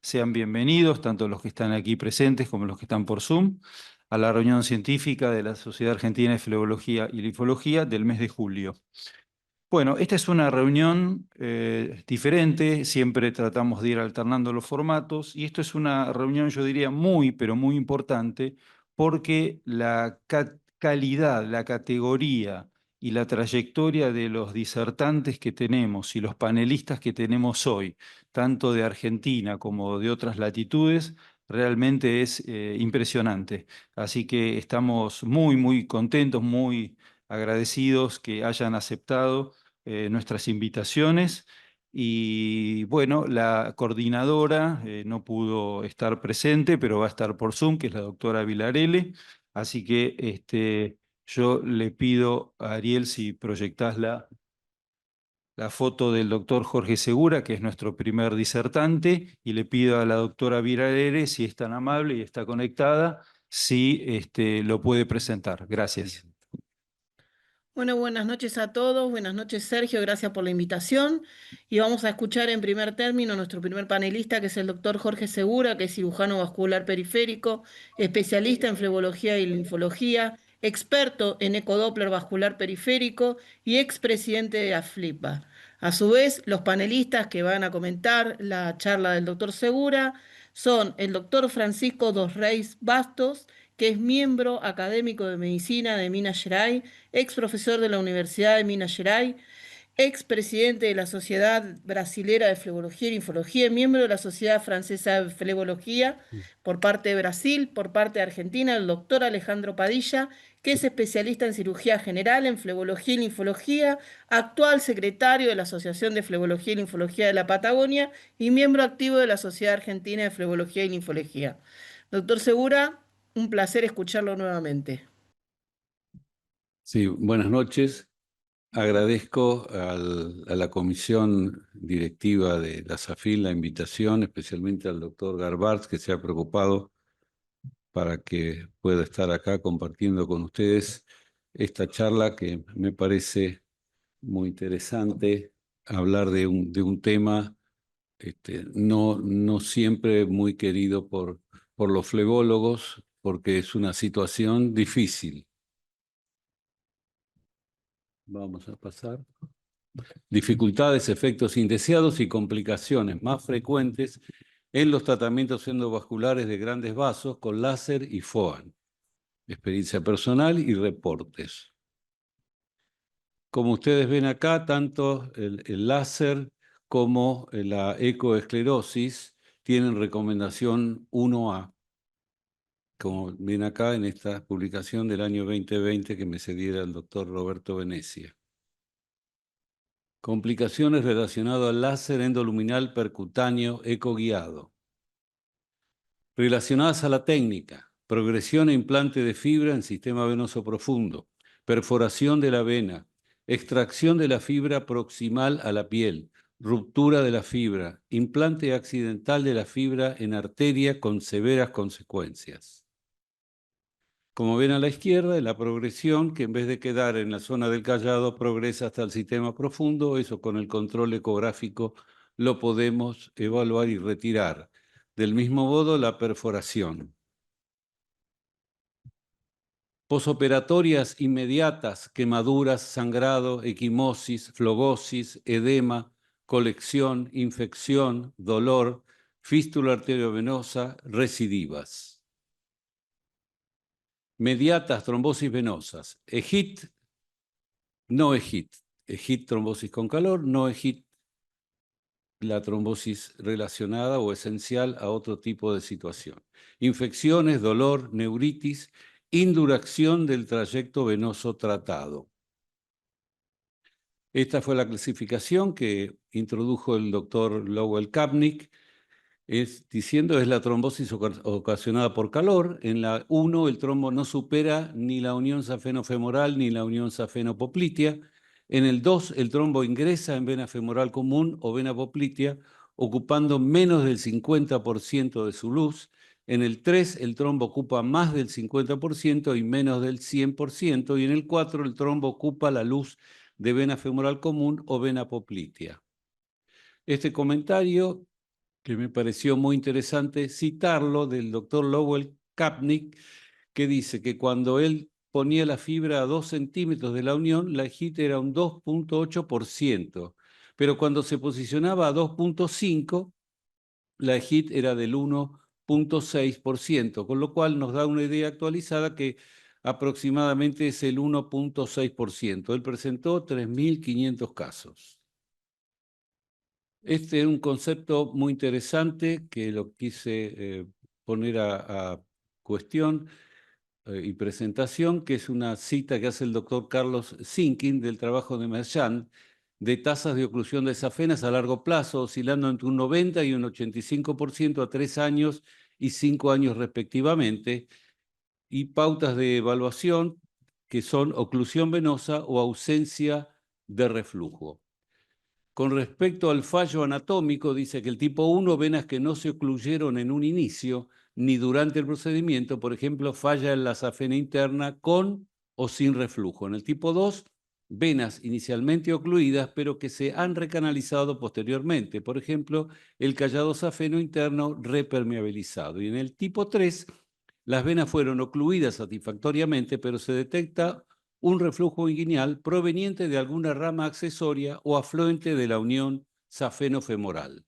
Sean bienvenidos, tanto los que están aquí presentes como los que están por Zoom, a la reunión científica de la Sociedad Argentina de Flebología y Linfología del mes de julio. Bueno, esta es una reunión diferente, siempre tratamos de ir alternando los formatos, y esto es una reunión, yo diría, muy, pero muy importante, porque la calidad, la categoría y la trayectoria de los disertantes que tenemos y los panelistas que tenemos hoy, tanto de Argentina como de otras latitudes, realmente es impresionante. Así que estamos muy, muy contentos, muy agradecidos que hayan aceptado nuestras invitaciones. Y bueno, la coordinadora no pudo estar presente, pero va a estar por Zoom, que es la doctora Vilarele. Así que yo le pido a Ariel si proyectás la foto del doctor Jorge Segura, que es nuestro primer disertante, y le pido a la doctora Vilarele, si es tan amable y está conectada, si lo puede presentar. Gracias. Bueno, buenas noches a todos. Buenas noches, Sergio. Gracias por la invitación. Y vamos a escuchar en primer término a nuestro primer panelista, que es el doctor Jorge Segura, que es cirujano vascular periférico, especialista en flebología y linfología, experto en ecodoppler vascular periférico y expresidente de AFLIPA. A su vez, los panelistas que van a comentar la charla del doctor Segura son el doctor Francisco Dos Reis Bastos, que es miembro académico de medicina de Minas Gerais, ex profesor de la Universidad de Minas Gerais, ex presidente de la Sociedad Brasilera de Flebología y Linfología, miembro de la Sociedad Francesa de Flebología por parte de Brasil, por parte de Argentina, el doctor Alejandro Padilla, que es especialista en cirugía general, en flebología y linfología, actual secretario de la Asociación de Flebología y Linfología de la Patagonia y miembro activo de la Sociedad Argentina de Flebología y Linfología. Doctor Segura, un placer escucharlo nuevamente. Sí, buenas noches. Agradezco a la comisión directiva de la SAFIL la invitación, especialmente al doctor Garbarz, que se ha preocupado para que pueda estar acá compartiendo con ustedes esta charla que me parece muy interesante, hablar de un tema no siempre muy querido por los flebólogos, porque es una situación difícil. Vamos a pasar. Dificultades, efectos indeseados y complicaciones más frecuentes en los tratamientos endovasculares de grandes vasos con láser y FOAN. Experiencia personal y reportes. Como ustedes ven acá, tanto el láser como la ecoesclerosis tienen recomendación 1A, como ven acá en esta publicación del año 2020 que me cediera el doctor Roberto Venecia. Complicaciones relacionadas al láser endoluminal percutáneo ecoguiado. Relacionadas a la técnica, progresión e implante de fibra en sistema venoso profundo, perforación de la vena, extracción de la fibra proximal a la piel, ruptura de la fibra, implante accidental de la fibra en arteria con severas consecuencias. Como ven a la izquierda, la progresión, que en vez de quedar en la zona del callado, progresa hasta el sistema profundo. Eso con el control ecográfico lo podemos evaluar y retirar. Del mismo modo, la perforación. Posoperatorias inmediatas, quemaduras, sangrado, equimosis, flogosis, edema, colección, infección, dolor, fístula arteriovenosa, recidivas. Mediatas, trombosis venosas. EGIT, no EGIT. EGIT, trombosis con calor, no EGIT, la trombosis relacionada o esencial a otro tipo de situación. Infecciones, dolor, neuritis, induración del trayecto venoso tratado. Esta fue la clasificación que introdujo el doctor Lowell Kapnick, diciendo es la trombosis ocasionada por calor. En la 1 el trombo no supera ni la unión safeno-femoral ni la unión safeno-poplitea. En el 2 el trombo ingresa en vena femoral común o vena poplitea, ocupando menos del 50% de su luz. En el 3 el trombo ocupa más del 50% y menos del 100%. Y en el 4 el trombo ocupa la luz de vena femoral común o vena poplitea. Este comentario que me pareció muy interesante citarlo, del doctor Lowell Kapnick, que dice que cuando él ponía la fibra a 2 centímetros de la unión, la EJIT era un 2,8%, pero cuando se posicionaba a 2,5, la EJIT era del 1,6%, con lo cual nos da una idea actualizada que aproximadamente es el 1,6%. Él presentó 3.500 casos. Este es un concepto muy interesante que lo quise poner a cuestión y presentación, que es una cita que hace el doctor Carlos Zinkin del trabajo de Merchant, de tasas de oclusión de safenas a largo plazo, oscilando entre un 90 y un 85% a 3 años y 5 años respectivamente, y pautas de evaluación que son oclusión venosa o ausencia de reflujo. Con respecto al fallo anatómico, dice que el tipo 1, venas que no se ocluyeron en un inicio ni durante el procedimiento, por ejemplo, falla en la safena interna con o sin reflujo. En el tipo 2, venas inicialmente ocluidas, pero que se han recanalizado posteriormente, por ejemplo, el callado safeno interno repermeabilizado. Y en el tipo 3, las venas fueron ocluidas satisfactoriamente, pero se detecta un reflujo inguinal proveniente de alguna rama accesoria o afluente de la unión safeno-femoral.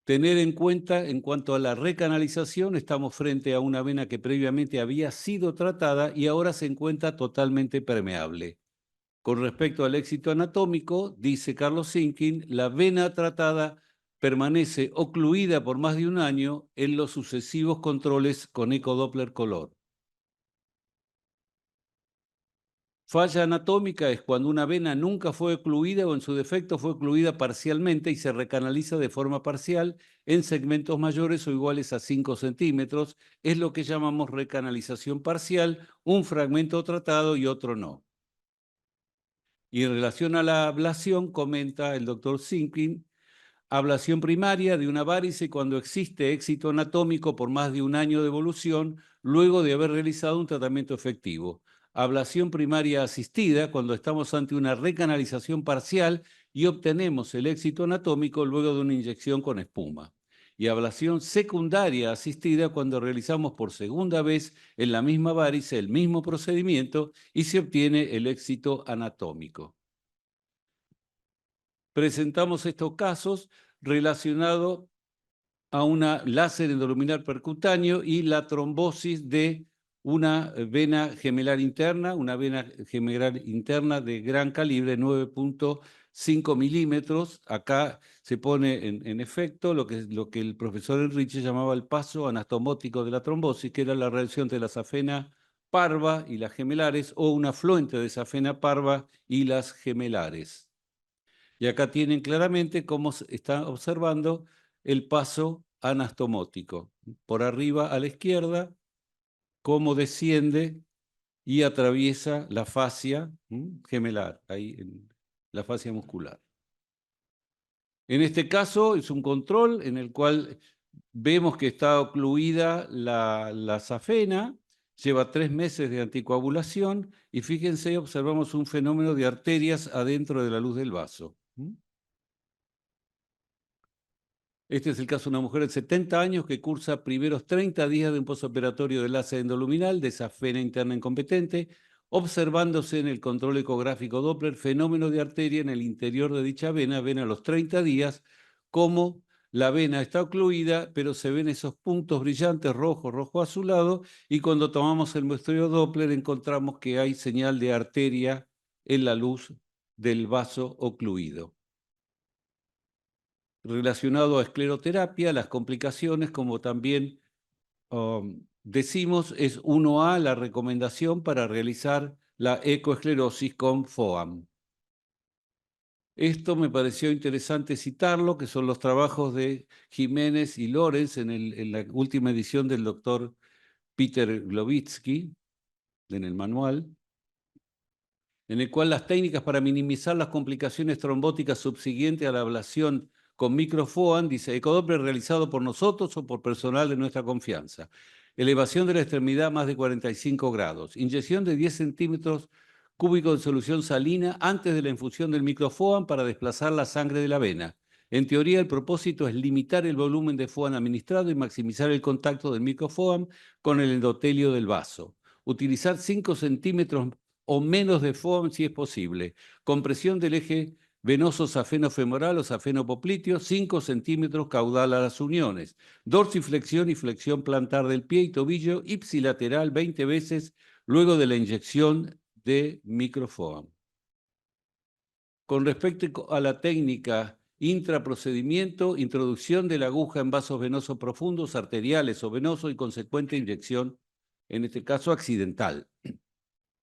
Tener en cuenta, en cuanto a la recanalización, estamos frente a una vena que previamente había sido tratada y ahora se encuentra totalmente permeable. Con respecto al éxito anatómico, dice Carlos Zinkin, la vena tratada permanece ocluida por más de un año en los sucesivos controles con ecodoppler color. Falla anatómica es cuando una vena nunca fue ocluida o en su defecto fue ocluida parcialmente y se recanaliza de forma parcial en segmentos mayores o iguales a 5 centímetros. Es lo que llamamos recanalización parcial, un fragmento tratado y otro no. Y en relación a la ablación, comenta el doctor Zinkin, ablación primaria de una varice cuando existe éxito anatómico por más de un año de evolución luego de haber realizado un tratamiento efectivo. Ablación primaria asistida cuando estamos ante una recanalización parcial y obtenemos el éxito anatómico luego de una inyección con espuma. Y ablación secundaria asistida cuando realizamos por segunda vez en la misma varice el mismo procedimiento y se obtiene el éxito anatómico. Presentamos estos casos relacionados a una láser endoluminal percutáneo y la trombosis de una vena gemelar interna, de gran calibre, 9,5 milímetros. Acá se pone en efecto lo que el profesor Enrique llamaba el paso anastomótico de la trombosis, que era la reacción de la safena parva y las gemelares, o un afluente de safena parva y las gemelares. Y acá tienen claramente cómo se está observando el paso anastomótico. Por arriba a la izquierda, cómo desciende y atraviesa la fascia gemelar, ahí en la fascia muscular. En este caso es un control en el cual vemos que está ocluida la safena, lleva 3 meses de anticoagulación y fíjense, observamos un fenómeno de arterias adentro de la luz del vaso. Este es el caso de una mujer de 70 años que cursa primeros 30 días de un posoperatorio de láser endoluminal de safena interna incompetente, observándose en el control ecográfico Doppler fenómeno de arteria en el interior de dicha vena a los 30 días, como la vena está ocluida, pero se ven esos puntos brillantes rojo azulado, y cuando tomamos el muestreo Doppler encontramos que hay señal de arteria en la luz del vaso ocluido. Relacionado a escleroterapia, las complicaciones, como también decimos, es 1A la recomendación para realizar la ecoesclerosis con FOAM. Esto me pareció interesante citarlo, que son los trabajos de Jiménez y Lorenz en la última edición del doctor Peter Glowicki, en el manual, en el cual las técnicas para minimizar las complicaciones trombóticas subsiguientes a la ablación con microFOAM, dice, ecodoppler realizado por nosotros o por personal de nuestra confianza. Elevación de la extremidad más de 45 grados. Inyección de 10 centímetros cúbicos de solución salina antes de la infusión del microFOAM para desplazar la sangre de la vena. En teoría, el propósito es limitar el volumen de FOAM administrado y maximizar el contacto del microFOAM con el endotelio del vaso. Utilizar 5 centímetros o menos de FOAM si es posible. Compresión del eje venoso safeno-femoral o safeno-popliteo, 5 centímetros caudal a las uniones. Dorsiflexión y flexión plantar del pie y tobillo ipsilateral 20 veces luego de la inyección de microFOAM. Con respecto a la técnica intraprocedimiento, introducción de la aguja en vasos venosos profundos, arteriales o venosos y consecuente inyección, en este caso accidental.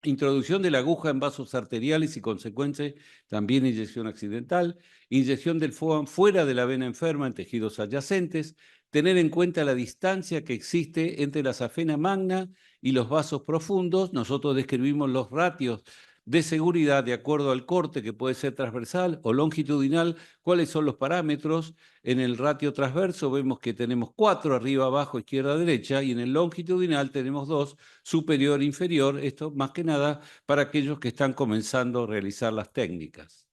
Introducción de la aguja en vasos arteriales y consecuente también inyección accidental. Inyección del FOAM fuera de la vena enferma en tejidos adyacentes. Tener en cuenta la distancia que existe entre la safena magna y los vasos profundos. Nosotros describimos los ratios de seguridad de acuerdo al corte, que puede ser transversal o longitudinal. ¿Cuáles son los parámetros? En el ratio transverso vemos que tenemos 4, arriba, abajo, izquierda, derecha, y en el longitudinal tenemos 2, superior, inferior. Esto más que nada para aquellos que están comenzando a realizar las técnicas.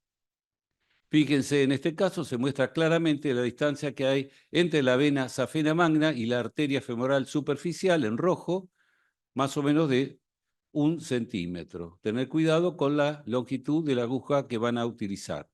Fíjense, en este caso se muestra claramente la distancia que hay entre la vena safena magna y la arteria femoral superficial en rojo, más o menos de 1 centímetro. Tener cuidado con la longitud de la aguja que van a utilizar.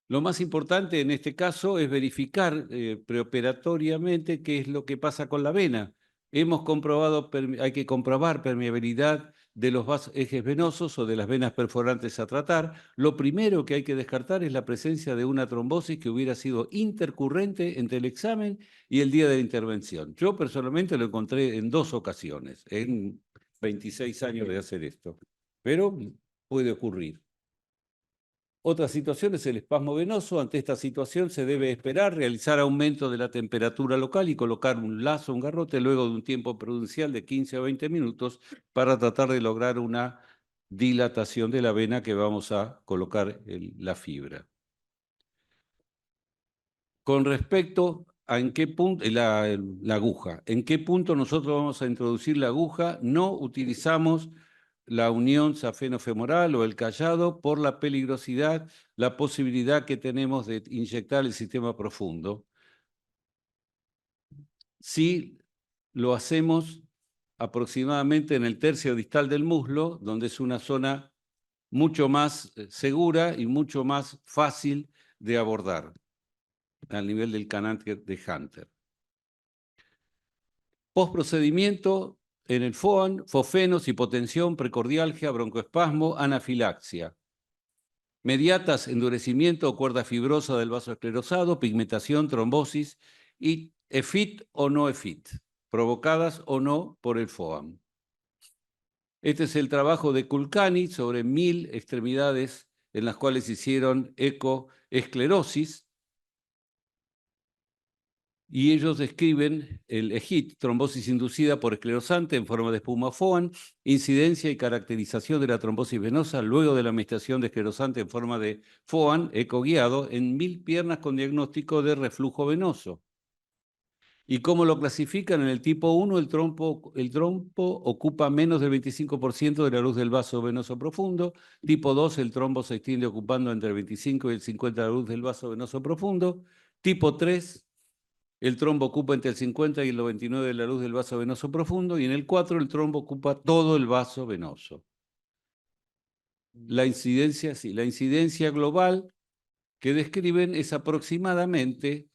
Lo más importante en este caso es verificar preoperatoriamente qué es lo que pasa con la vena. Hemos comprobado, hay que comprobar permeabilidad de los ejes venosos o de las venas perforantes a tratar. Lo primero que hay que descartar es la presencia de una trombosis que hubiera sido intercurrente entre el examen y el día de la intervención. Yo personalmente lo encontré en 2 ocasiones, en 26 años de hacer esto, pero puede ocurrir. Otra situación es el espasmo venoso. Ante esta situación se debe esperar realizar aumento de la temperatura local y colocar un lazo, un garrote, luego de un tiempo prudencial de 15 a 20 minutos para tratar de lograr una dilatación de la vena que vamos a colocar la fibra. Con respecto a en qué punto, la aguja, en qué punto nosotros vamos a introducir la aguja, no utilizamos la unión safeno-femoral o el callado por la peligrosidad, la posibilidad que tenemos de inyectar el sistema profundo. Sí lo hacemos aproximadamente en el tercio distal del muslo, donde es una zona mucho más segura y mucho más fácil de abordar, al nivel del canal de Hunter. Postprocedimiento en el FOAM, fosfenos, hipotensión, precordialgia, broncoespasmo, anafilaxia. Mediatas, endurecimiento o cuerda fibrosa del vaso esclerosado, pigmentación, trombosis y EFIT o no EFIT, provocadas o no por el FOAM. Este es el trabajo de Kulkarni sobre 1000 extremidades en las cuales hicieron ecoesclerosis. Y ellos describen el EHIT, trombosis inducida por esclerosante en forma de espuma FOAM, incidencia y caracterización de la trombosis venosa luego de la administración de esclerosante en forma de FOAM, ecoguiado, en 1000 piernas con diagnóstico de reflujo venoso. ¿Y cómo lo clasifican? En el tipo 1, el trompo ocupa menos del 25% de la luz del vaso venoso profundo. Tipo 2, el trombo se extiende ocupando entre el 25 y el 50 de la luz del vaso venoso profundo. Tipo 3, el trombo ocupa entre el 50 y el 99 de la luz del vaso venoso profundo, y en el 4 el trombo ocupa todo el vaso venoso. La incidencia, sí, la incidencia global que describen es aproximadamente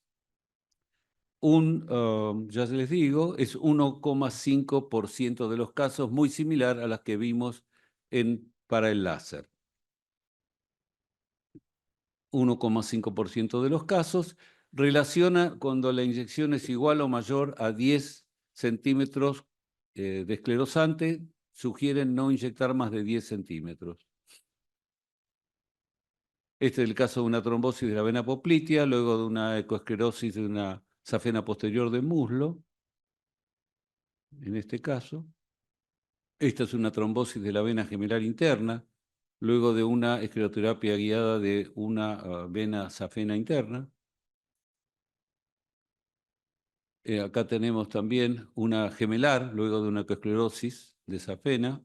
ya les digo, es 1,5% de los casos, muy similar a las que vimos para el láser. 1,5% de los casos relaciona cuando la inyección es igual o mayor a 10 centímetros de esclerosante, sugieren no inyectar más de 10 centímetros. Este es el caso de una trombosis de la vena poplitea, luego de una ecoesclerosis de una safena posterior del muslo, en este caso. Esta es una trombosis de la vena gemelar interna, luego de una escleroterapia guiada de una vena safena interna. Acá tenemos también una gemelar, luego de una ecoesclerosis de safena.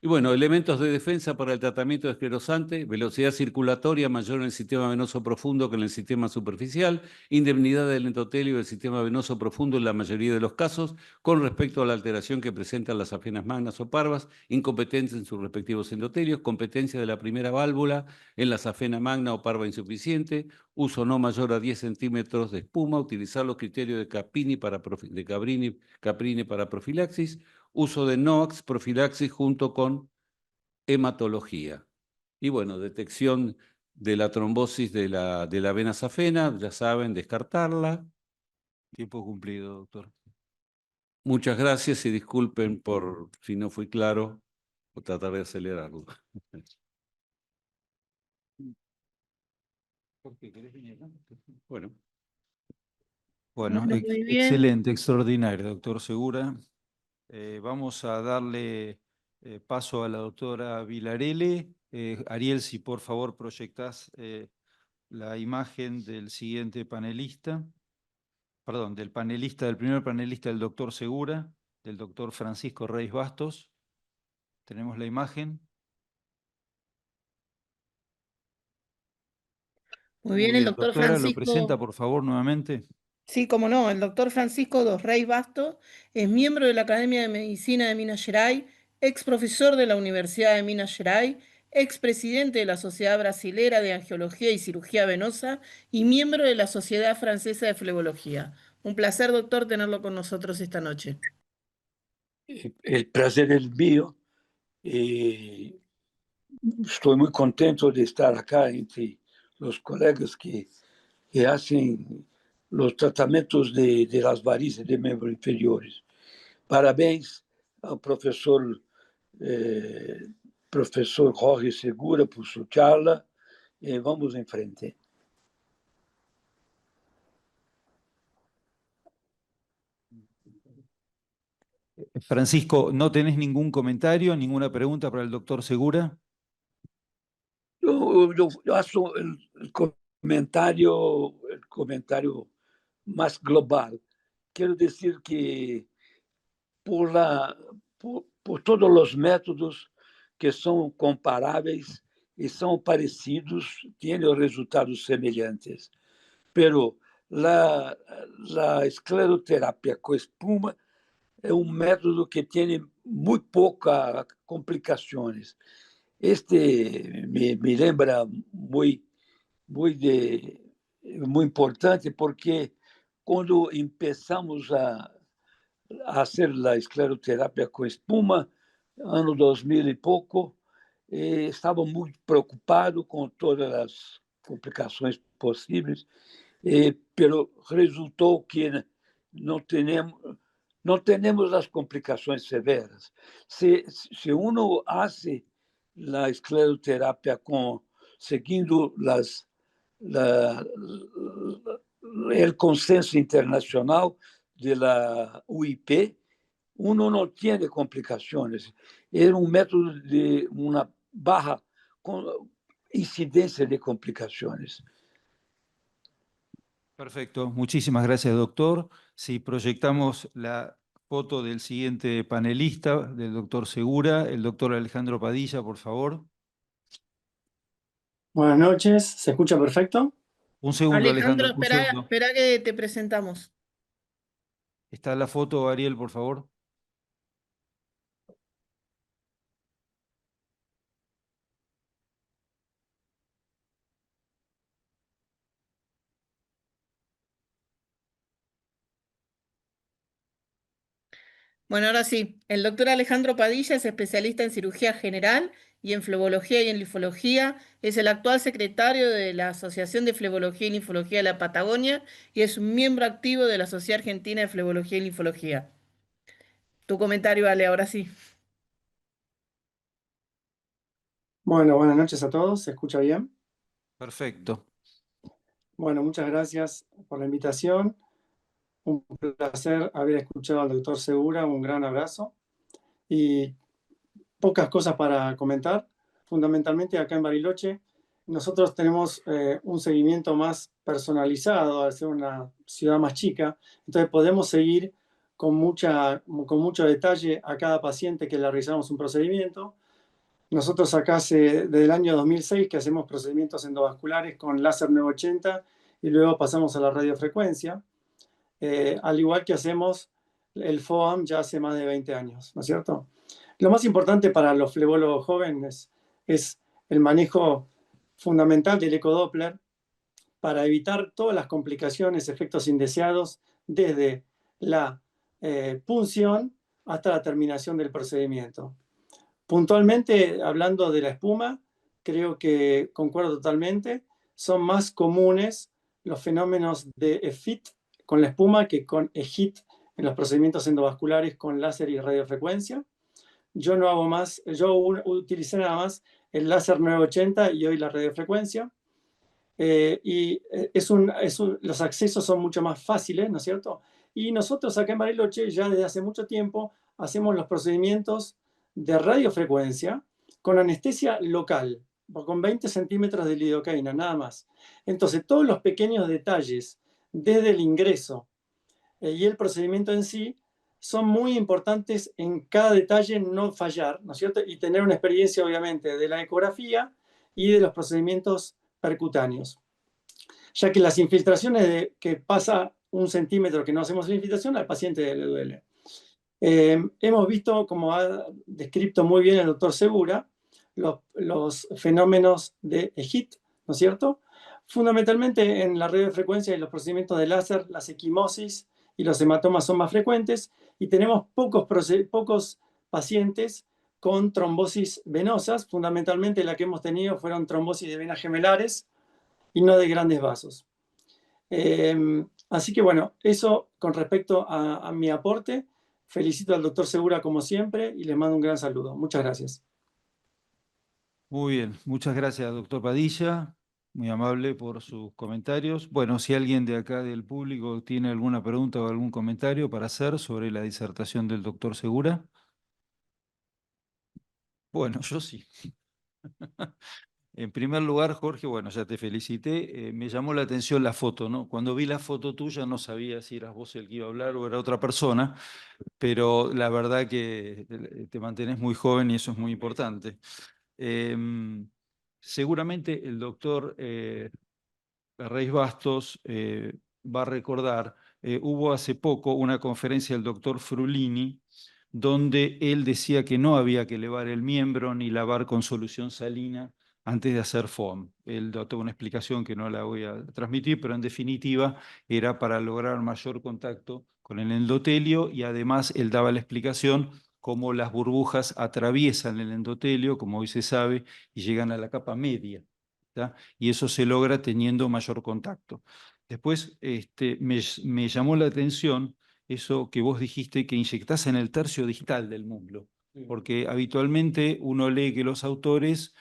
Y bueno, elementos de defensa para el tratamiento esclerosante: velocidad circulatoria mayor en el sistema venoso profundo que en el sistema superficial, indemnidad del endotelio del sistema venoso profundo en la mayoría de los casos, con respecto a la alteración que presentan las afenas magnas o parvas, incompetencia en sus respectivos endotelios, competencia de la primera válvula en la afena magna o parva insuficiente, uso no mayor a 10 centímetros de espuma, utilizar los criterios de Caprini Caprini para profilaxis, uso de NOACS, profilaxis junto con hematología. Y bueno, detección de la trombosis de la vena safena, ya saben, descartarla. Tiempo cumplido, doctor. Muchas gracias y disculpen por si no fui claro o tratar de acelerarlo. Bueno. Bueno, Bueno, muy bien. excelente, extraordinario, doctor Segura. Vamos a darle paso a la doctora Vilarele. Ariel, si por favor proyectás la imagen del siguiente panelista, perdón, del primer panelista, del doctor Segura, del doctor Francisco Reis Bastos. Tenemos la imagen. Muy bien, el doctor Doctora, lo presenta Francisco. por favor nuevamente. Sí, cómo no, el doctor Francisco dos Reis Bastos es miembro de la Academia de Medicina de Minas Gerais, ex profesor de la Universidad de Minas Gerais, ex presidente de la Sociedad Brasilera de Angiología y Cirugía Venosa y miembro de la Sociedad Francesa de Flebología. Un placer, doctor, tenerlo con nosotros esta noche. El placer es mío. Estoy muy contento de estar acá entre los colegas que hacen los tratamientos de las varices de miembros inferiores. Parabéns al profesor Jorge Segura por su charla. Vamos en frente. Francisco, ¿no tenés ningún comentario, ninguna pregunta para el doctor Segura? Yo hago el comentario más global. Quiero decir que por todos los métodos que son comparáveis y son parecidos, tienen resultados semelhantes. Pero la escleroterapia con espuma é método que tem muito poucas complicações. Este me lembra muito importante porque quando começamos a fazer a escleroterapia com espuma, ano 2000 e pouco, estava muito preocupado com todas as complicações possíveis, pero resultou que não temos as complicações severas. Se uno hace a escleroterapia seguindo o consenso internacional da UIP, uno não tem complicações. É método de uma baja incidência de complicações. Perfecto, muchísimas gracias, doctor. Si proyectamos la foto del siguiente panelista, del doctor Segura, el doctor Alejandro Padilla, por favor. Buenas noches, ¿se escucha perfecto? Un segundo, Alejandro, Alejandro, un segundo. espera que te presentamos. ¿Está la foto, Ariel, por favor? Bueno, ahora sí, el doctor Alejandro Padilla es especialista en cirugía general y en flebología y en linfología. Es el actual secretario de la Asociación de Flebología y Linfología de la Patagonia y es un miembro activo de la Sociedad Argentina de Flebología y Linfología. Tu comentario, Ale, ahora sí. Bueno, buenas noches a todos, ¿se escucha bien? Perfecto. Bueno, muchas gracias por la invitación. Un placer haber escuchado al doctor Segura, un gran abrazo. Y pocas cosas para comentar. Fundamentalmente acá en Bariloche, nosotros tenemos un seguimiento más personalizado al ser una ciudad más chica. Entonces podemos seguir con mucho detalle a cada paciente que le realizamos un procedimiento. Nosotros acá desde el año 2006 que hacemos procedimientos endovasculares con láser 980 y luego pasamos a la radiofrecuencia, al igual que hacemos el FOAM ya hace más de 20 años, ¿no es cierto? Lo más importante para los flebólogos jóvenes es el manejo fundamental del ecodoppler para evitar todas las complicaciones, efectos indeseados, desde la punción hasta la terminación del procedimiento. Puntualmente, hablando de la espuma, creo que concuerdo totalmente, son más comunes los fenómenos de EFIT con la espuma que con EHIT en los procedimientos endovasculares con láser y radiofrecuencia. Yo no hago más, yo utilicé nada más el láser 980 y hoy la radiofrecuencia. Los accesos son mucho más fáciles, ¿no es cierto? Y nosotros acá en Bariloche ya desde hace mucho tiempo hacemos los procedimientos de radiofrecuencia con anestesia local, con 20 centímetros de lidocaína, nada más. Entonces, todos los pequeños detalles desde el ingreso y el procedimiento en sí son muy importantes en cada detalle no fallar, ¿no es cierto? Y tener una experiencia, obviamente, de la ecografía y de los procedimientos percutáneos. Ya que las infiltraciones que pasa 1 centímetro que no hacemos la infiltración, al paciente le duele. Hemos visto, como ha descrito muy bien el doctor Segura, los fenómenos de EHIT, ¿no es cierto? Fundamentalmente en la radiofrecuencia y los procedimientos de láser, las equimosis y los hematomas son más frecuentes y tenemos pocos pacientes con trombosis venosas. Fundamentalmente la que hemos tenido fueron trombosis de venas gemelares y no de grandes vasos. Así que bueno, eso con respecto a mi aporte. Felicito al doctor Segura como siempre y les mando un gran saludo. Muchas gracias. Muy bien, muchas gracias, doctor Padilla. Muy amable por sus comentarios. Bueno, si alguien de acá del público tiene alguna pregunta o algún comentario para hacer sobre la disertación del doctor Segura. Bueno, yo sí. En primer lugar, Jorge, bueno, ya te felicité. Me llamó la atención la foto, ¿no? Cuando vi la foto tuya no sabía si eras vos el que iba a hablar o era otra persona, pero la verdad que te mantenés muy joven y eso es muy importante. Seguramente el doctor Reis Bastos va a recordar, hubo hace poco una conferencia del doctor Frulini, donde él decía que no había que elevar el miembro ni lavar con solución salina antes de hacer foam. Él dio toda una explicación que no la voy a transmitir, pero en definitiva era para lograr mayor contacto con el endotelio y además él daba la explicación cómo las burbujas atraviesan el endotelio, como hoy se sabe, y llegan a la capa media, ¿tá? Y eso se logra teniendo mayor contacto. Después me llamó la atención eso que vos dijiste que inyectás en el tercio distal del muslo, porque habitualmente uno lee que los autores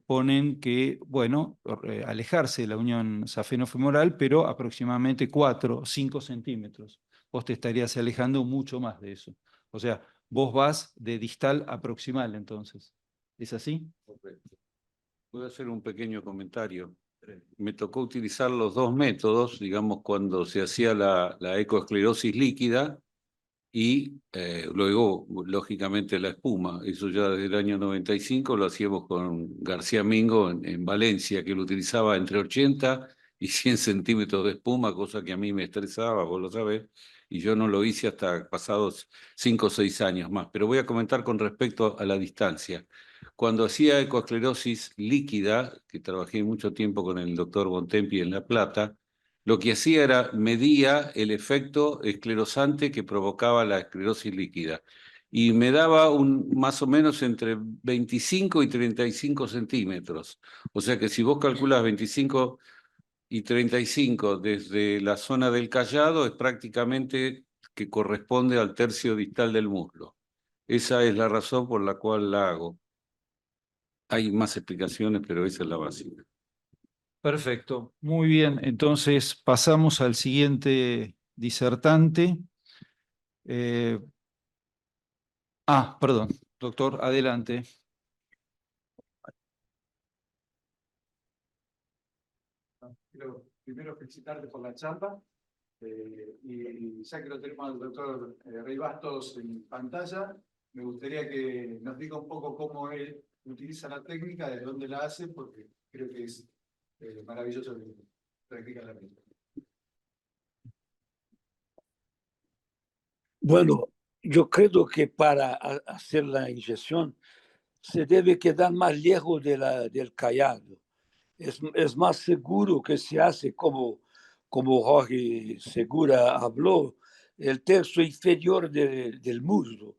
ponen que, bueno, alejarse de la unión safenofemoral, pero aproximadamente 4 o 5 centímetros. Vos te estarías alejando mucho más de eso. O sea, vos vas de distal a proximal, entonces. ¿Es así? Correcto. Voy a hacer un pequeño comentario. Me tocó utilizar los dos métodos, digamos, cuando se hacía la ecoesclerosis líquida y luego, lógicamente, la espuma. Eso ya desde el año 95 lo hacíamos con García Mingo en Valencia, que lo utilizaba entre 80 y 100 centímetros de espuma, cosa que a mí me estresaba, vos lo sabés, y yo no lo hice hasta pasados 5 o 6 años más. Pero voy a comentar con respecto a la distancia. Cuando hacía ecoesclerosis líquida, que trabajé mucho tiempo con el doctor Bontempi en La Plata, lo que hacía era medía el efecto esclerosante que provocaba la esclerosis líquida y me daba más o menos entre 25 y 35 centímetros. O sea que si vos calculas 25 y 35 desde la zona del callado, es prácticamente que corresponde al tercio distal del muslo. Esa es la razón por la cual la hago. Hay más explicaciones, pero esa es la básica. Perfecto, muy bien. Entonces pasamos al siguiente disertante. Eh, perdón, doctor, adelante. Quiero primero felicitarte por la charla y ya que lo tenemos al doctor Rey Bastos en pantalla, me gustaría que nos diga un poco cómo él utiliza la técnica, de dónde la hace, porque creo que es maravilloso que practica la misma. Bueno, yo creo que para hacer la inyección se debe quedar más lejos del callado. Es más seguro que se hace como Jorge Segura habló, el tercio inferior del muslo.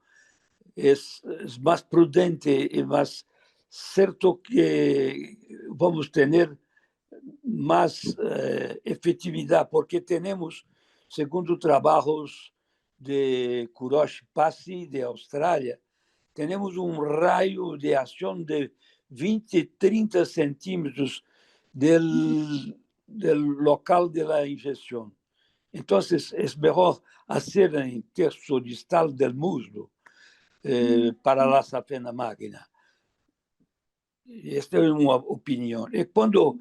Es más prudente y más cierto que vamos a tener más efectividad, porque tenemos, segundo trabajos de Kuroshi Passi de Australia, tenemos un rayo de acción de 20-30 centímetros del local de la inyección. Entonces, es mejor hacer en tercio distal del muslo para la safena magna. Esta é uma opinião. E quando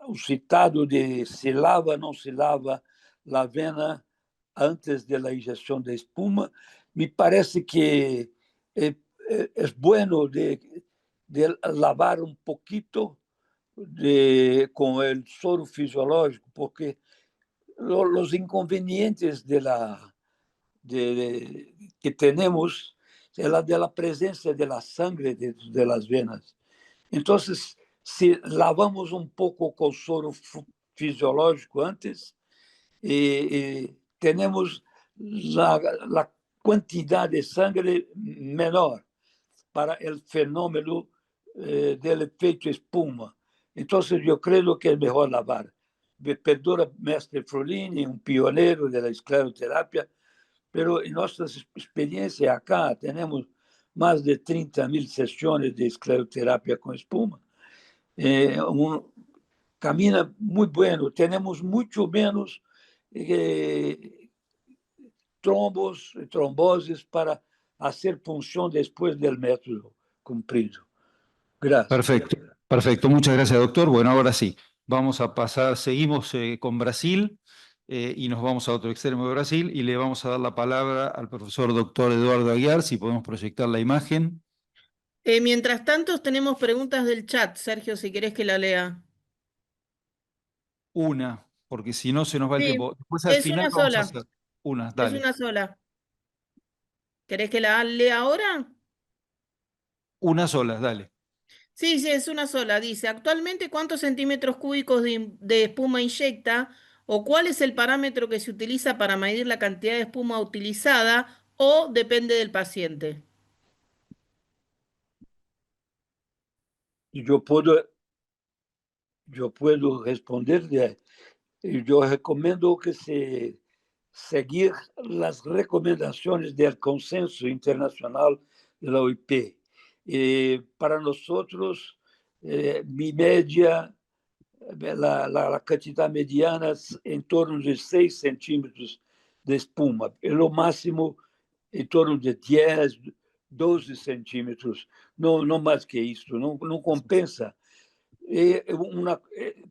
o citado de se lava, não se lava a vena antes da injeção da espuma, me parece que é bueno de lavar um pouquinho com o soro fisiológico, porque os inconvenientes que temos é a da presença da sangre dentro das venas. Então, se lavamos um pouco com soro fisiológico antes, temos a quantidade de sangue menor para o fenômeno do efeito espuma. Então, eu creio que é melhor lavar. Perdona, mestre Frolini, um pioneiro da escleroterapia, pero en nuestras experiencias acá tenemos más de 30.000 sesiones de escleroterapia con espuma. Camina muy bueno, tenemos mucho menos trombos y trombosis para hacer punción después del método cumplido. Gracias. Perfecto, perfecto. Muchas gracias, doctor. Bueno, ahora sí, vamos a pasar, seguimos con Brasil y nos vamos a otro extremo de Brasil y le vamos a dar la palabra al profesor doctor Eduardo Aguiar, si podemos proyectar la imagen. Mientras tanto, tenemos preguntas del chat. Sergio, si querés que la lea. Una, porque si no se nos va el Sí, tiempo. Después al es final una vamos a sola. hacer una, Es dale. una sola. ¿Querés que la lea ahora? Una sola, dale. Sí, sí, es una sola. Dice, actualmente, ¿cuántos centímetros cúbicos de espuma inyecta o cuál es el parámetro que se utiliza para medir la cantidad de espuma utilizada o depende del paciente? Yo puedo responder. Yo recomiendo que se seguir las recomendaciones del consenso internacional de la OIP. Para nosotros, mi media, la cantidad mediana es en torno de 6 centímetros de espuma, lo máximo en torno de 10, 12 centímetros, no más que eso, no compensa.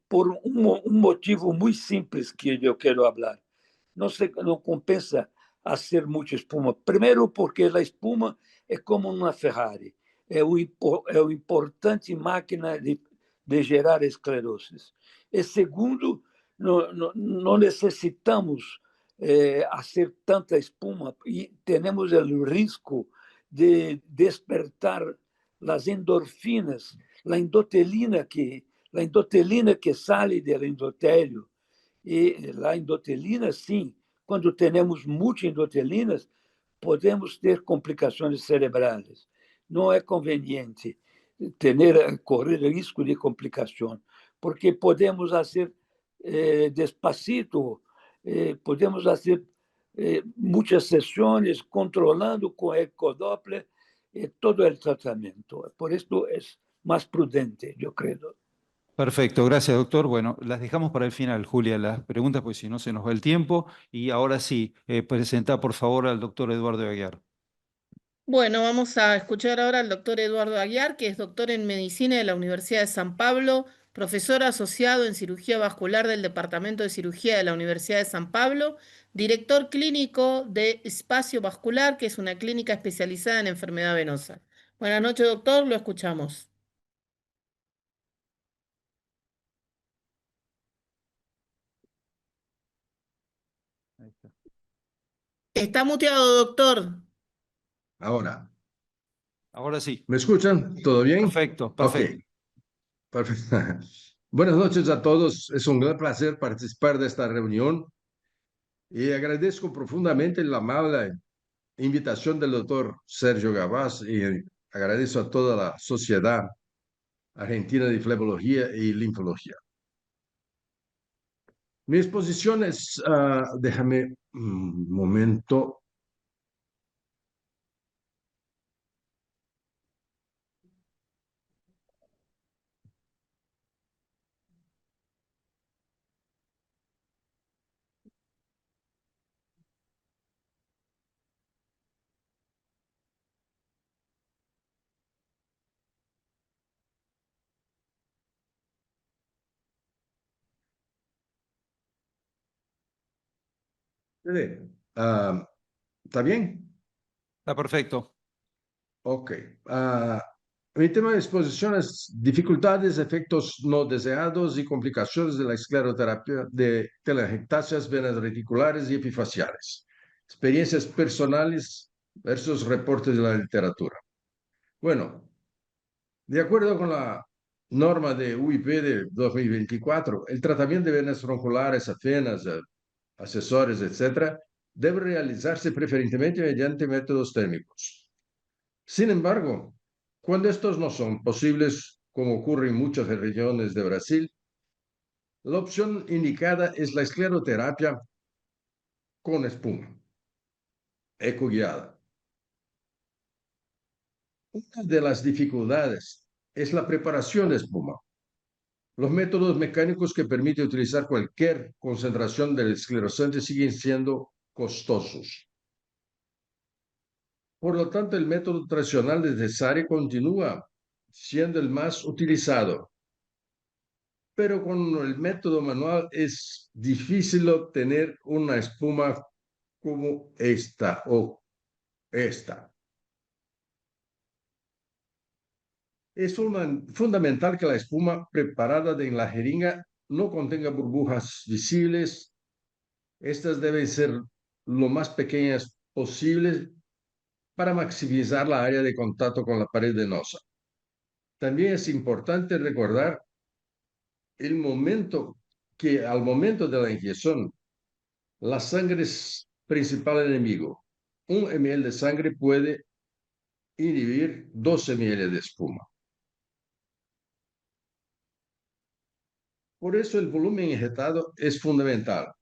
Por un motivo muy simple que yo quiero hablar. No compensa hacer mucha espuma. Primero, porque la espuma es como una Ferrari. Es una importante máquina de gerar esclerosis. Y segundo, no necesitamos hacer tanta espuma y tenemos el riesgo de despertar las endorfinas, la endotelina que sale del endotelio. E a endotelina, sim, quando temos muitas endotelinas, podemos ter complicações cerebrais. Não é conveniente correr risco de complicação, porque podemos fazer despacito, podemos fazer muitas sessões controlando com ecodoppler todo o tratamento. Por isso é mais prudente, eu creio. Perfecto, gracias, doctor. Bueno, las dejamos para el final, Julia, las preguntas, pues si no se nos va el tiempo. Y ahora sí, presenta por favor al doctor Eduardo Aguiar. Bueno, vamos a escuchar ahora al doctor Eduardo Aguiar, que es doctor en medicina de la Universidad de San Pablo, profesor asociado en cirugía vascular del Departamento de Cirugía de la Universidad de San Pablo, director clínico de Espacio Vascular, que es una clínica especializada en enfermedad venosa. Buenas noches, doctor, lo escuchamos. Ahí está. Está muteado, doctor. Ahora, Ahora sí. ¿me escuchan? ¿Todo bien? Perfecto, Ok, perfecto. perfecto. Buenas noches a todos. Es un gran placer participar de esta reunión y agradezco profundamente la amable invitación del doctor Sergio Gavás y agradezco a toda la Sociedad Argentina de Flebología y Linfología. Mi exposición es, déjame un momento. Ah, ¿Está bien? Está perfecto. Ok. Mi tema de exposición es dificultades, efectos no deseados y complicaciones de la escleroterapia de telangiectasias, venas reticulares y epifaciales. Experiencias personales versus reportes de la literatura. Bueno, de acuerdo con la norma de UIP de 2024, el tratamiento de venas tronculares, venas, accesorios, etcétera, debe realizarse preferentemente mediante métodos térmicos. Sin embargo, cuando estos no son posibles, como ocurre en muchas regiones de Brasil, la opción indicada es la escleroterapia con espuma, ecoguiada. Una de las dificultades es la preparación de espuma. Los métodos mecánicos que permiten utilizar cualquier concentración del esclerosante siguen siendo costosos. Por lo tanto, el método tradicional de Cesare continúa siendo el más utilizado, pero con el método manual es difícil obtener una espuma como esta o esta. Es fundamental que la espuma preparada en la jeringa no contenga burbujas visibles. Estas deben ser lo más pequeñas posibles para maximizar la área de contacto con la pared venosa. También es importante recordar el momento que al momento de la inyección, la sangre es principal enemigo. 1 ml de sangre puede inhibir 2 ml de espuma. Por eso el volumen inyectado es fundamental.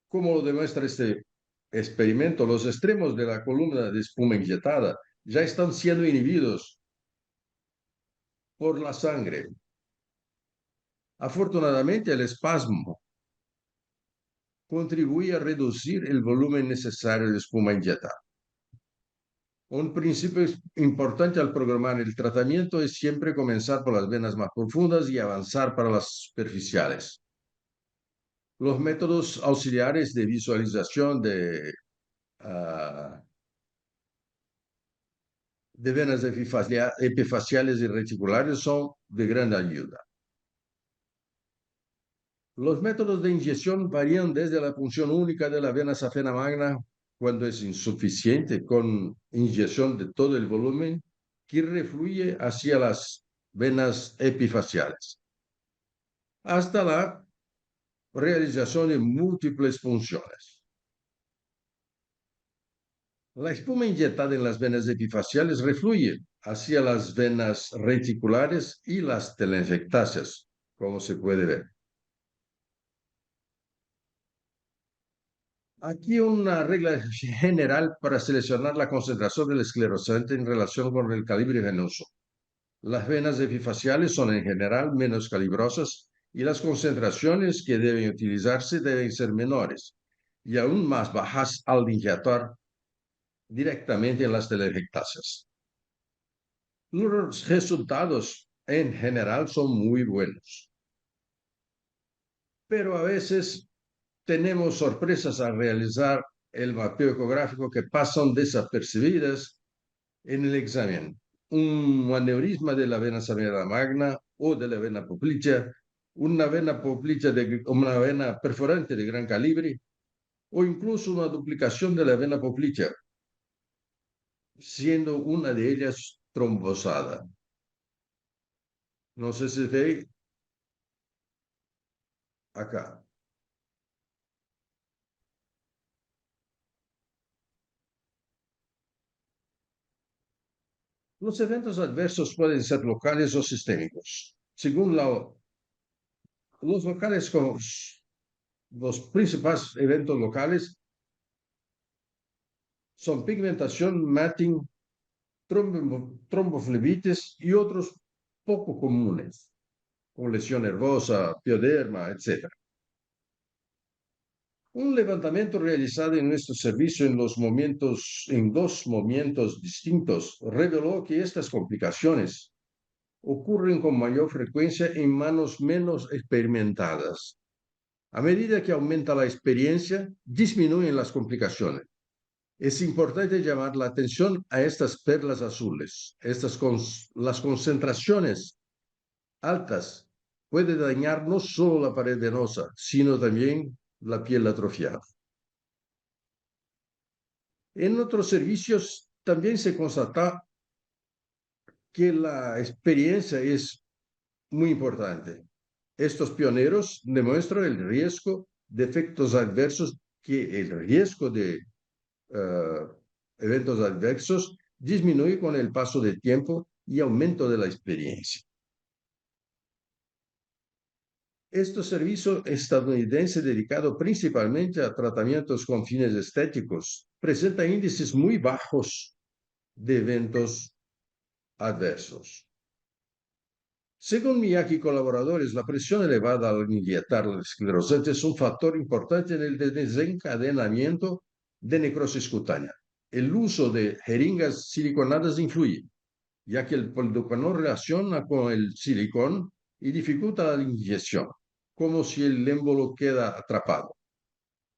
Como lo demuestra este experimento, los extremos de la columna de espuma inyectada ya están siendo inhibidos por la sangre. Afortunadamente, el espasmo contribuye a reducir el volumen necesario de espuma inyectada. Un principio importante al programar el tratamiento es siempre comenzar por las venas más profundas y avanzar para las superficiales. Los métodos auxiliares de visualización de venas epifaciales y reticulares son de gran ayuda. Los métodos de inyección varían desde la punción única de la vena safena magna, cuando es insuficiente, con inyección de todo el volumen, que refluye hacia las venas epifaciales, hasta la realización de múltiples punciones. La espuma inyectada en las venas epifaciales refluye hacia las venas reticulares y las telangiectasias, como se puede ver. Aquí una regla general para seleccionar la concentración del esclerosante en relación con el calibre venoso. Las venas epifaciales son en general menos calibrosas y las concentraciones que deben utilizarse deben ser menores y aún más bajas al inyectar directamente en las telangiectasias. Los resultados en general son muy buenos, pero a veces tenemos sorpresas al realizar el mapeo ecográfico que pasan desapercibidas en el examen. un aneurisma de la vena savena magna o de la vena poplitea, una vena poplitea una vena perforante de gran calibre o incluso una duplicación de la vena poplitea, siendo una de ellas trombosada. No sé si ve acá. Los eventos adversos pueden ser locales o sistémicos. Según los locales, los principales eventos locales son pigmentación, matting, tromboflebitis y otros poco comunes, como lesión nervosa, pioderma, etc. Un levantamiento realizado en nuestro servicio en dos momentos distintos reveló que estas complicaciones ocurren con mayor frecuencia en manos menos experimentadas. A medida que aumenta la experiencia, disminuyen las complicaciones. Es importante llamar la atención a estas perlas azules. Las concentraciones altas pueden dañar no solo la pared venosa, sino también la piel atrofiada. En otros servicios también se constata que la experiencia es muy importante. Estos pioneros demuestran el riesgo de efectos adversos, que el riesgo de eventos adversos disminuye con el paso del tiempo y aumento de la experiencia. Este servicio estadounidense, dedicado principalmente a tratamientos con fines estéticos, presenta índices muy bajos de eventos adversos. Según Miyake y colaboradores, la presión elevada al inyectar el esclerosante es un factor importante en el desencadenamiento de necrosis cutánea. El uso de jeringas siliconadas influye, ya que el polidocanol reacciona con el silicón y dificulta la inyección, como si el émbolo queda atrapado.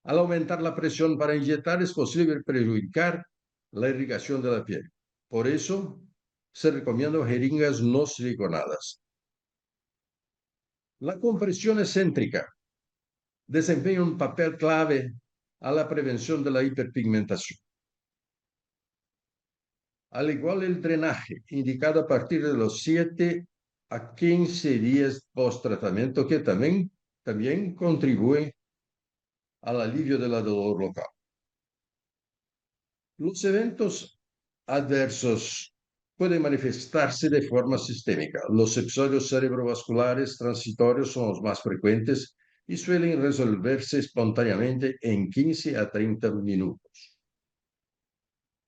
Al aumentar la presión para inyectar, es posible perjudicar la irrigación de la piel. Por eso, se recomiendan jeringas no siliconadas. La compresión excéntrica desempeña un papel clave a la prevención de la hiperpigmentación. Al igual el drenaje, indicado a partir de los 7 a 15 días post-tratamiento, que también contribuye al alivio del dolor local. Los eventos adversos pueden manifestarse de forma sistémica. Los episodios cerebrovasculares transitorios son los más frecuentes y suelen resolverse espontáneamente en 15 a 30 minutos.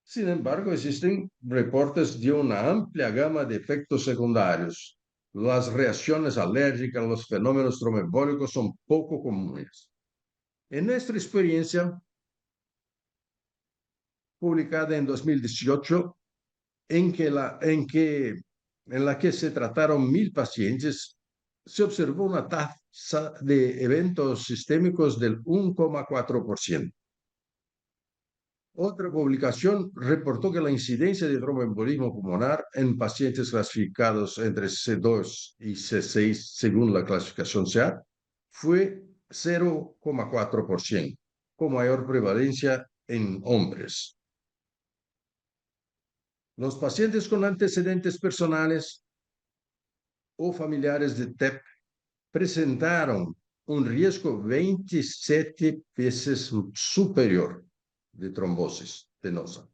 Sin embargo, existen reportes de una amplia gama de efectos secundarios. Las reacciones alérgicas, los fenómenos tromboembólicos son poco comunes. En nuestra experiencia, publicada en 2018, en la que se trataron 1,000 pacientes, se observó una tasa de eventos sistémicos del 1,4%. Otra publicación reportó que la incidencia de tromboembolismo pulmonar en pacientes clasificados entre C2 y C6, según la clasificación SEAT, fue 0,4%, con mayor prevalencia en hombres. Los pacientes con antecedentes personales o familiares de TEP presentaron un riesgo 27 veces superior de trombosis venosa.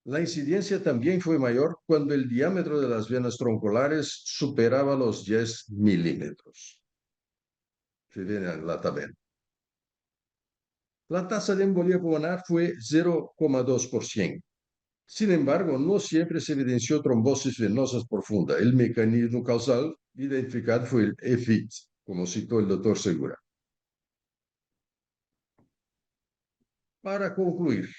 La incidencia también fue mayor cuando el diámetro de las venas troncolares superaba los 10 milímetros. Se ve en la tabla. La tasa de embolia pulmonar fue 0,2%. Sin embargo, no siempre se evidenció trombosis venosas profunda. El mecanismo causal identificado fue el EFIT, como citó el doctor Segura. Para concluir,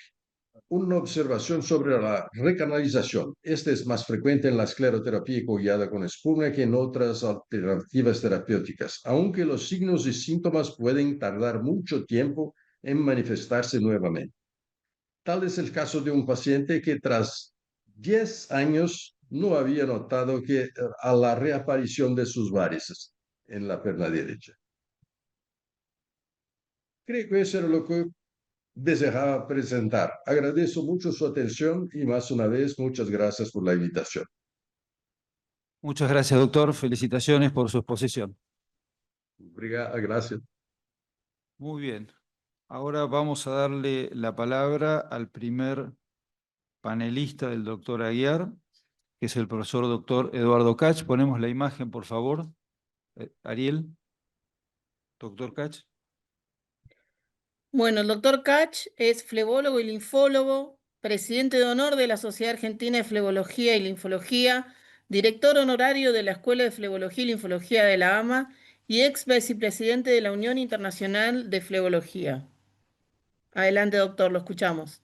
una observación sobre la recanalización. Esta es más frecuente en la escleroterapia guiada con espuma que en otras alternativas terapéuticas, aunque los signos y síntomas pueden tardar mucho tiempo en manifestarse nuevamente. Tal es el caso de un paciente que tras 10 años no había notado que a la reaparición de sus varices en la pierna derecha. Creo que eso era lo que deseaba presentar. Agradezco mucho su atención y más una vez muchas gracias por la invitación. Muchas gracias, doctor. Felicitaciones por su exposición. Obrigado, gracias. Muy bien. Ahora vamos a darle la palabra al primer panelista del doctor Aguiar, que es el profesor doctor Eduardo Kach. Ponemos la imagen, por favor. Ariel. Doctor Kach. Bueno, el doctor Kach es flebólogo y linfólogo, presidente de honor de la Sociedad Argentina de Flebología y Linfología, director honorario de la Escuela de Flebología y Linfología de la AMA y ex vicepresidente de la Unión Internacional de Flebología. Adelante, doctor, lo escuchamos.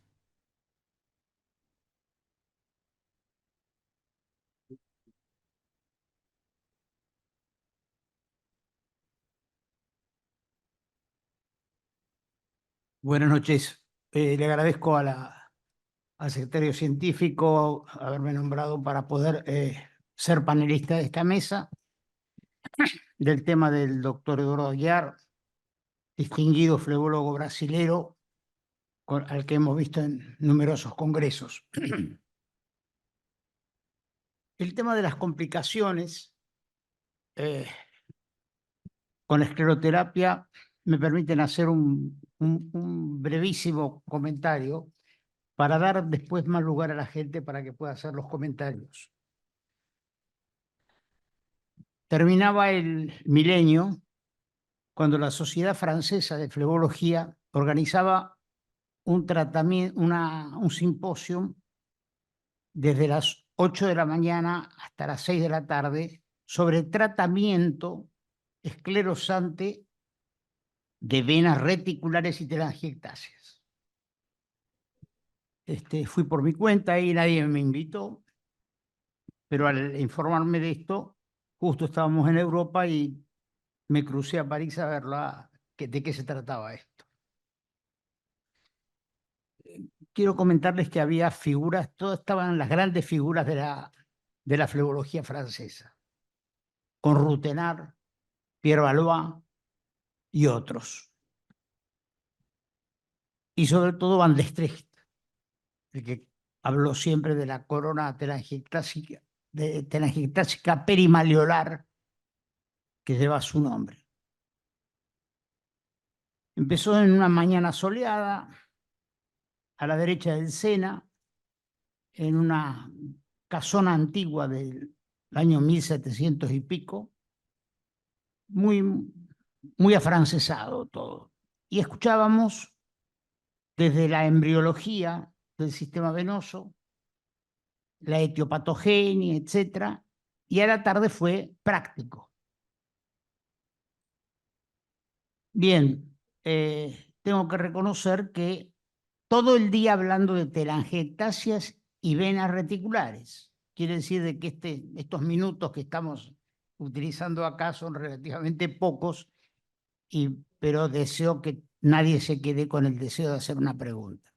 Buenas noches. Le agradezco al secretario científico haberme nombrado para poder ser panelista de esta mesa del tema del doctor Eduardo Aguiar, distinguido flebólogo brasilero al que hemos visto en numerosos congresos. El tema de las complicaciones con la escleroterapia me permiten hacer un brevísimo comentario para dar después más lugar a la gente para que pueda hacer los comentarios. Terminaba el milenio cuando la Sociedad Francesa de Flebología organizaba un simposio desde las 8 de la mañana hasta las 6 de la tarde sobre tratamiento esclerosante de venas reticulares y telangiectasias. Fui por mi cuenta y nadie me invitó, pero al informarme de esto, justo estábamos en Europa y me crucé a París a ver de qué se trataba esto. Quiero comentarles que había figuras, todas estaban las grandes figuras de la flebología francesa, con Routenard, Pierre Valois y otros. Y sobre todo Van de Strecht, el que habló siempre de la corona telangiectásica perimalleolar que lleva su nombre. Empezó en una mañana soleada, a la derecha del Sena, en una casona antigua del año 1700 y pico, muy afrancesado todo. Y escuchábamos desde la embriología del sistema venoso, la etiopatogenia, etc. Y a la tarde fue práctico. Bien, tengo que reconocer que todo el día hablando de telangiectasias y venas reticulares. Quiere decir de que estos minutos que estamos utilizando acá son relativamente pocos, pero deseo que nadie se quede con el deseo de hacer una pregunta.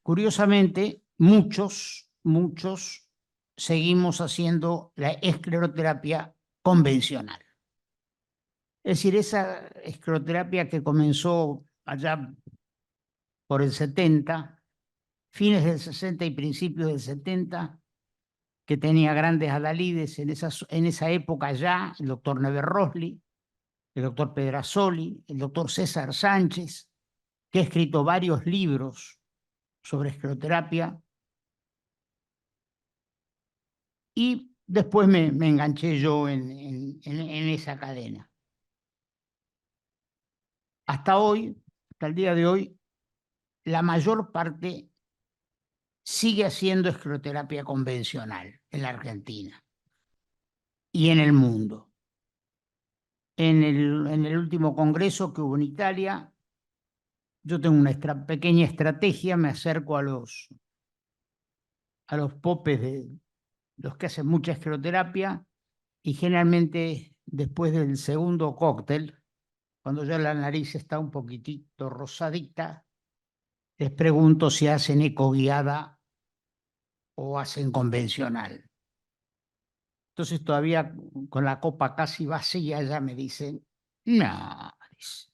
Curiosamente, muchos seguimos haciendo la escleroterapia convencional. Es decir, esa escleroterapia que comenzó allá por el 70, fines del 60 y principios del 70, que tenía grandes adalides en esa época ya, el doctor Never Rosli, el doctor Pedrasoli, el doctor César Sánchez, que ha escrito varios libros sobre escleroterapia. Y después me enganché yo en esa cadena. Hasta el día de hoy, la mayor parte sigue haciendo escleroterapia convencional en la Argentina y en el mundo. En el último congreso que hubo en Italia, yo tengo una pequeña estrategia, me acerco a los popes de los que hacen mucha escleroterapia y generalmente después del segundo cóctel cuando ya la nariz está un poquitito rosadita, les pregunto si hacen ecoguiada o hacen convencional. Entonces todavía con la copa casi vacía ya me dicen, no, dice,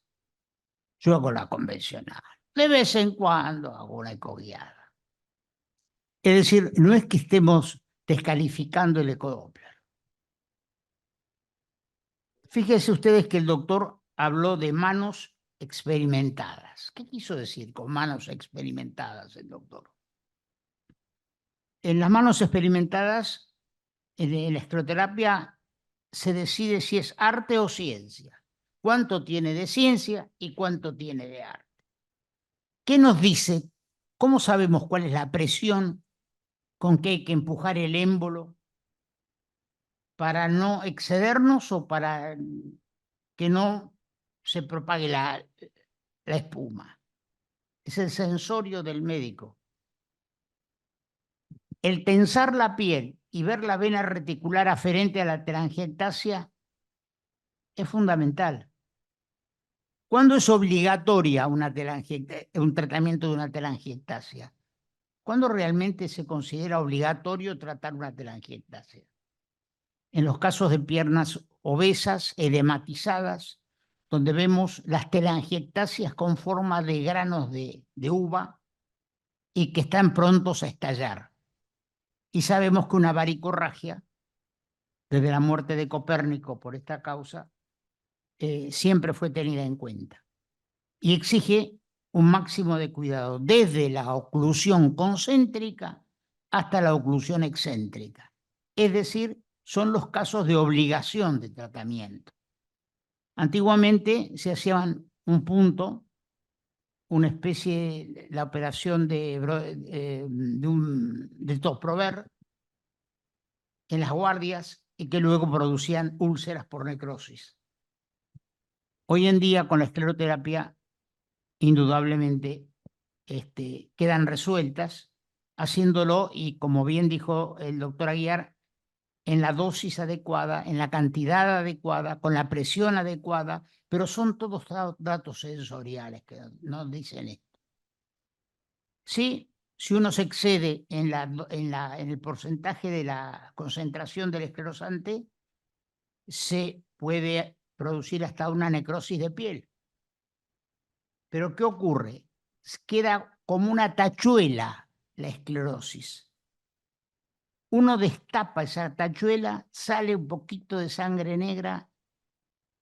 yo hago la convencional. De vez en cuando hago una ecoguiada. Es decir, no es que estemos descalificando el ecodoppler. Fíjense ustedes que el doctor habló de manos experimentadas. ¿Qué quiso decir con manos experimentadas el doctor? En las manos experimentadas, en la escleroterapia, se decide si es arte o ciencia. Cuánto tiene de ciencia y cuánto tiene de arte. ¿Qué nos dice? ¿Cómo sabemos cuál es la presión con que hay que empujar el émbolo para no excedernos o para que no se propague la espuma? Es el sensorio del médico. El tensar la piel y ver la vena reticular aferente a la telangiectasia es fundamental. ¿Cuándo es obligatoria un tratamiento de una telangiectasia? ¿Cuándo realmente se considera obligatorio tratar una telangiectasia? En los casos de piernas obesas, edematizadas, donde vemos las telangiectasias con forma de granos de uva y que están prontos a estallar. Y sabemos que una varicorragia, desde la muerte de Copérnico por esta causa, siempre fue tenida en cuenta. Y exige un máximo de cuidado, desde la oclusión concéntrica hasta la oclusión excéntrica. Es decir, son los casos de obligación de tratamiento. Antiguamente se hacían un punto, una especie, la operación de Tosprover en las guardias y que luego producían úlceras por necrosis. Hoy en día, con la escleroterapia, indudablemente quedan resueltas, haciéndolo, y como bien dijo el doctor Aguiar, en la dosis adecuada, en la cantidad adecuada, con la presión adecuada, pero son todos datos sensoriales que nos dicen esto. Sí, si uno se excede en el porcentaje de la concentración del esclerosante, se puede producir hasta una necrosis de piel. Pero ¿qué ocurre? Queda como una tachuela la esclerosis. Uno destapa esa tachuela, sale un poquito de sangre negra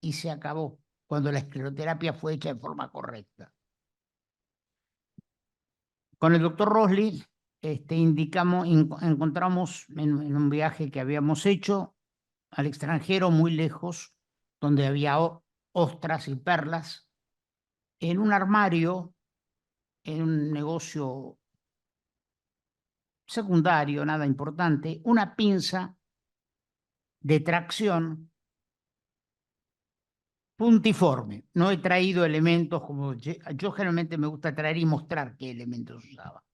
y se acabó, cuando la escleroterapia fue hecha de forma correcta. Con el doctor Rosli encontramos en un viaje que habíamos hecho al extranjero, muy lejos, donde había ostras y perlas, en un armario, en un negocio secundario, nada importante, una pinza de tracción puntiforme. No he traído elementos como yo generalmente me gusta traer y mostrar qué elementos usaba,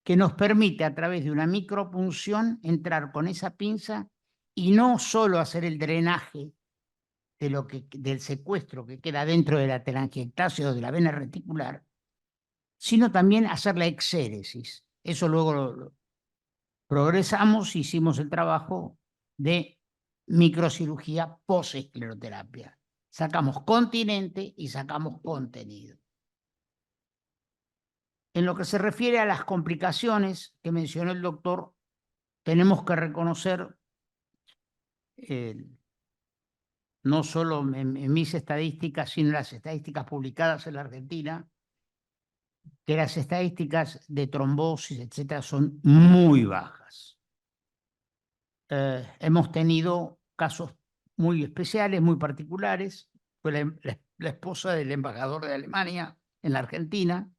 que nos permite a través de una micropunción entrar con esa pinza y no solo hacer el drenaje del secuestro que queda dentro de la telangiectasia o de la vena reticular, sino también hacer la exéresis. Eso luego progresamos, hicimos el trabajo de microcirugía post-escleroterapia. Sacamos continente y sacamos contenido. En lo que se refiere a las complicaciones que mencionó el doctor, tenemos que reconocer, no solo en mis estadísticas, sino en las estadísticas publicadas en la Argentina, que las estadísticas de trombosis, etcétera, son muy bajas. Hemos tenido casos muy especiales, muy particulares. Fue la esposa del embajador de Alemania en la Argentina,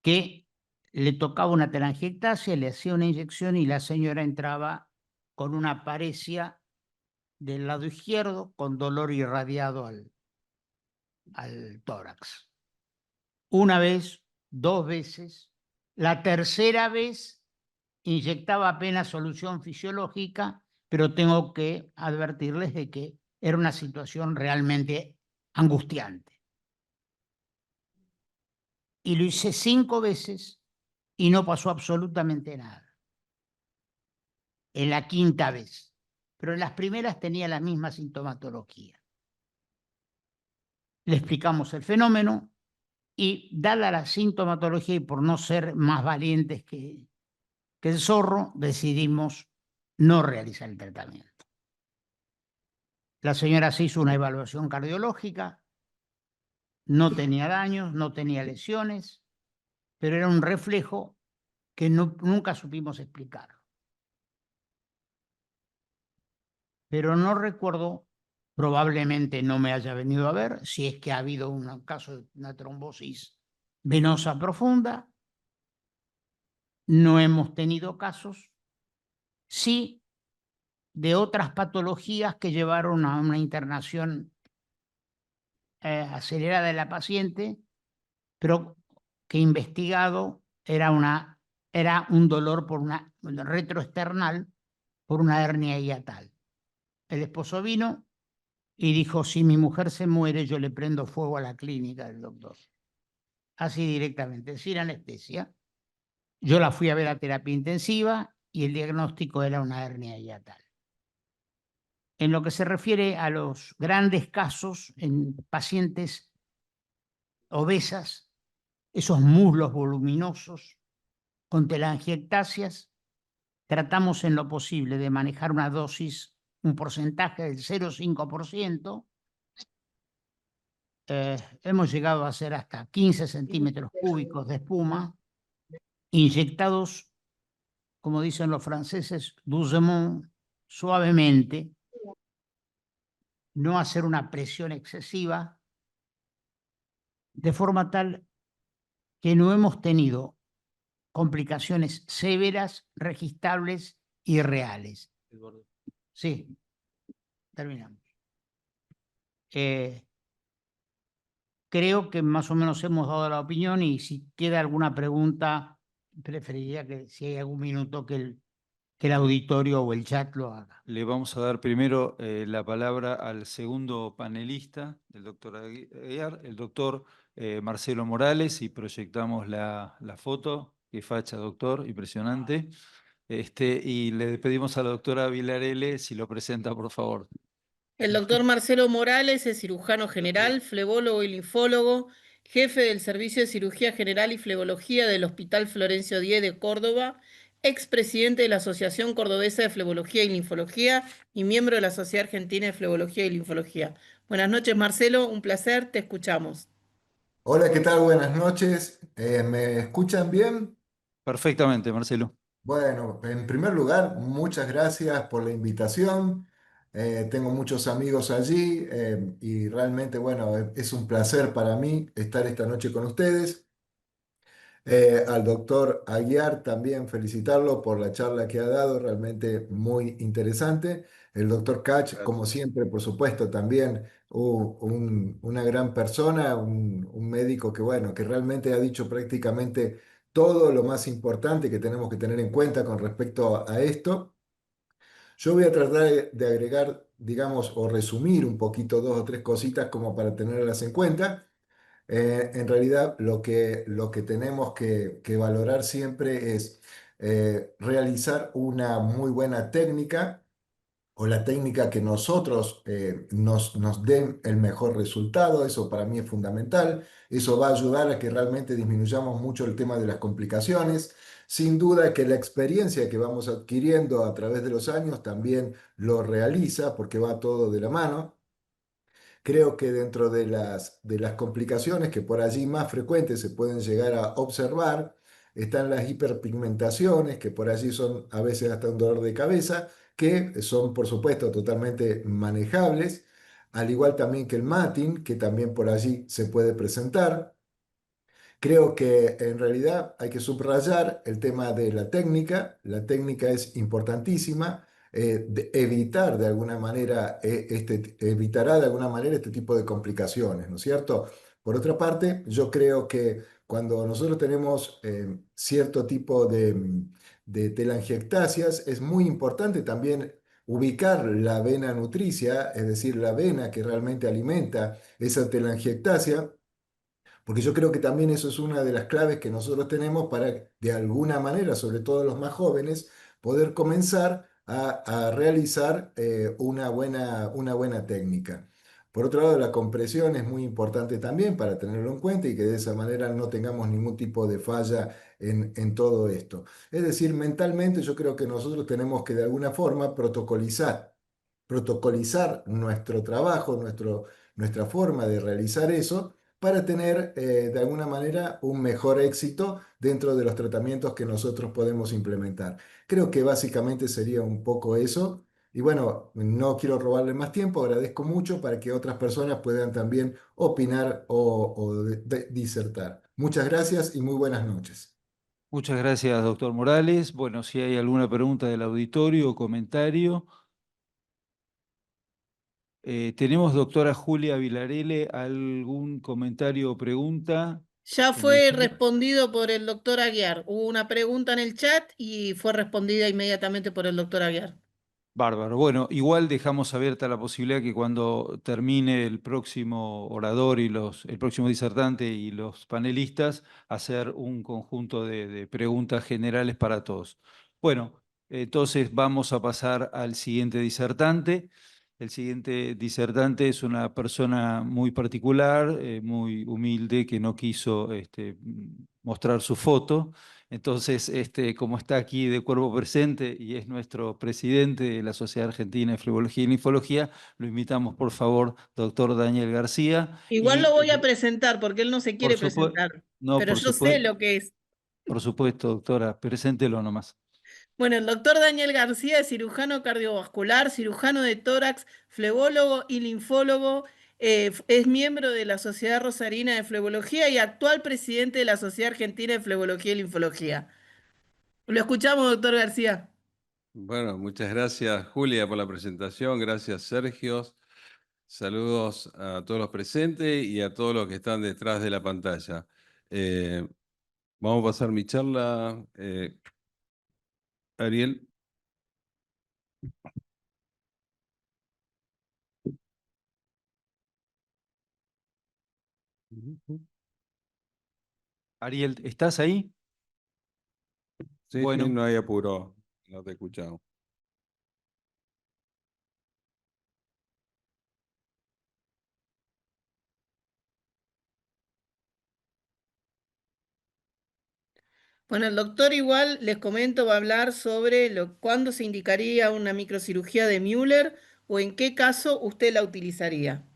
que le tocaba una telangiectasia, le hacía una inyección y la señora entraba con una paresia del lado izquierdo con dolor irradiado al tórax. Una vez, 2 veces, la tercera vez inyectaba apenas solución fisiológica, pero tengo que advertirles de que era una situación realmente angustiante. Y lo hice 5 veces y no pasó absolutamente nada. En la 5ª vez. Pero en las primeras tenía la misma sintomatología. Le explicamos el fenómeno y, dada la sintomatología y por no ser más valientes que el zorro, decidimos no realizar el tratamiento. La señora se hizo una evaluación cardiológica, no tenía daños, no tenía lesiones, pero era un reflejo que nunca supimos explicar. Pero no recuerdo, probablemente no me haya venido a ver, si es que ha habido un caso de una trombosis venosa profunda. No hemos tenido casos, sí, de otras patologías que llevaron a una internación acelerada de la paciente, pero que investigado era un dolor por una retroesternal por una hernia hiatal. El esposo vino y dijo: si mi mujer se muere, yo le prendo fuego a la clínica del doctor. Así directamente, sin anestesia. Yo la fui a ver a terapia intensiva y el diagnóstico era una hernia hiatal. En lo que se refiere a los grandes casos en pacientes obesas, esos muslos voluminosos con telangiectasias, tratamos en lo posible de manejar una dosis, un porcentaje del 0,5%. Hemos llegado a hacer hasta 15 centímetros cúbicos de espuma, inyectados, como dicen los franceses, doucement, suavemente, no hacer una presión excesiva, de forma tal que no hemos tenido complicaciones severas, registrables y reales. Sí, terminamos. Creo que más o menos hemos dado la opinión y si queda alguna pregunta, preferiría que si hay algún minuto que el auditorio o el chat lo haga. Le vamos a dar primero la palabra al segundo panelista, el doctor Aguiar, el doctor Marcelo Morales, y proyectamos la foto. Qué facha, doctor, impresionante. Y le pedimos a la doctora Vilarele si lo presenta, por favor. El doctor Marcelo Morales es cirujano general, flebólogo y linfólogo, jefe del Servicio de Cirugía General y Flebología del Hospital Florencio Diez de Córdoba, expresidente de la Asociación Cordobesa de Flebología y Linfología y miembro de la Sociedad Argentina de Flebología y Linfología. Buenas noches, Marcelo, un placer, te escuchamos. Hola, ¿qué tal? Buenas noches. ¿Me escuchan bien? Perfectamente, Marcelo. Bueno, en primer lugar, muchas gracias por la invitación. Tengo muchos amigos allí y realmente, bueno, es un placer para mí estar esta noche con ustedes. Al doctor Aguiar también felicitarlo por la charla que ha dado, realmente muy interesante. El doctor Kach, como siempre, por supuesto, también una gran persona, un médico que, bueno, que realmente ha dicho prácticamente todo lo más importante que tenemos que tener en cuenta con respecto a esto. Yo voy a tratar de agregar, digamos, o resumir un poquito 2 o 3 cositas como para tenerlas en cuenta. En realidad, lo que tenemos que valorar siempre es realizar una muy buena técnica o la técnica que nosotros nos den el mejor resultado. Eso para mí es fundamental. Eso va a ayudar a que realmente disminuyamos mucho el tema de las complicaciones. Sin duda que la experiencia que vamos adquiriendo a través de los años también lo realiza porque va todo de la mano. Creo que dentro de las complicaciones que por allí más frecuentes se pueden llegar a observar, están las hiperpigmentaciones, que por allí son a veces hasta un dolor de cabeza, que son por supuesto totalmente manejables, al igual también que el matting, que también por allí se puede presentar. Creo que en realidad hay que subrayar el tema de la técnica. La técnica es importantísima. Evitar de alguna manera, evitará de alguna manera este tipo de complicaciones, ¿no es cierto? Por otra parte, yo creo que cuando nosotros tenemos cierto tipo de telangiectasias, es muy importante también ubicar la vena nutricia, es decir, la vena que realmente alimenta esa telangiectasia, porque yo creo que también eso es una de las claves que nosotros tenemos para, de alguna manera, sobre todo los más jóvenes, poder comenzar a realizar una buena técnica. Por otro lado, la compresión es muy importante también para tenerlo en cuenta y que de esa manera no tengamos ningún tipo de falla en todo esto. Es decir, mentalmente yo creo que nosotros tenemos que de alguna forma protocolizar nuestro trabajo, nuestra forma de realizar eso para tener de alguna manera un mejor éxito dentro de los tratamientos que nosotros podemos implementar. Creo que básicamente sería un poco eso. Y bueno, no quiero robarle más tiempo, agradezco mucho para que otras personas puedan también opinar o disertar. Muchas gracias y muy buenas noches. Muchas gracias, doctor Morales. Bueno, si hay alguna pregunta del auditorio o comentario. ¿Tenemos, doctora Julia Vilarele, algún comentario o pregunta Ya en el fue chat? respondido por el doctor Aguiar. Hubo una pregunta en el chat y fue respondida inmediatamente por el doctor Aguiar. Bárbaro. Bueno, igual dejamos abierta la posibilidad que cuando termine el próximo orador y el próximo disertante y los panelistas, hacer un conjunto de preguntas generales para todos. Bueno, entonces vamos a pasar al siguiente disertante. El siguiente disertante es una persona muy particular, muy humilde, que no quiso mostrar su foto. Entonces, como está aquí de cuerpo presente y es nuestro presidente de la Sociedad Argentina de Flebología y Linfología, lo invitamos, por favor, doctor Daniel García. Igual Y lo voy a presentar porque él no se por quiere supuesto, presentar, no, pero yo sé lo que es. por supuesto, doctora, preséntelo nomás. Bueno, el doctor Daniel García es cirujano cardiovascular, cirujano de tórax, flebólogo y linfólogo. Es miembro de la Sociedad Rosarina de Flebología y actual presidente de la Sociedad Argentina de Flebología y Linfología. Lo escuchamos, doctor García. Bueno, muchas gracias Julia por la presentación, gracias Sergio, saludos a todos los presentes y a todos los que están detrás de la pantalla. Vamos a pasar mi charla, Ariel. Ariel, ¿estás ahí? Sí, Bueno. sí, no hay apuro, no te escuchamos. Bueno, el doctor igual les comento, va a hablar sobre cuándo se indicaría una microcirugía de Müller o en qué caso usted la utilizaría.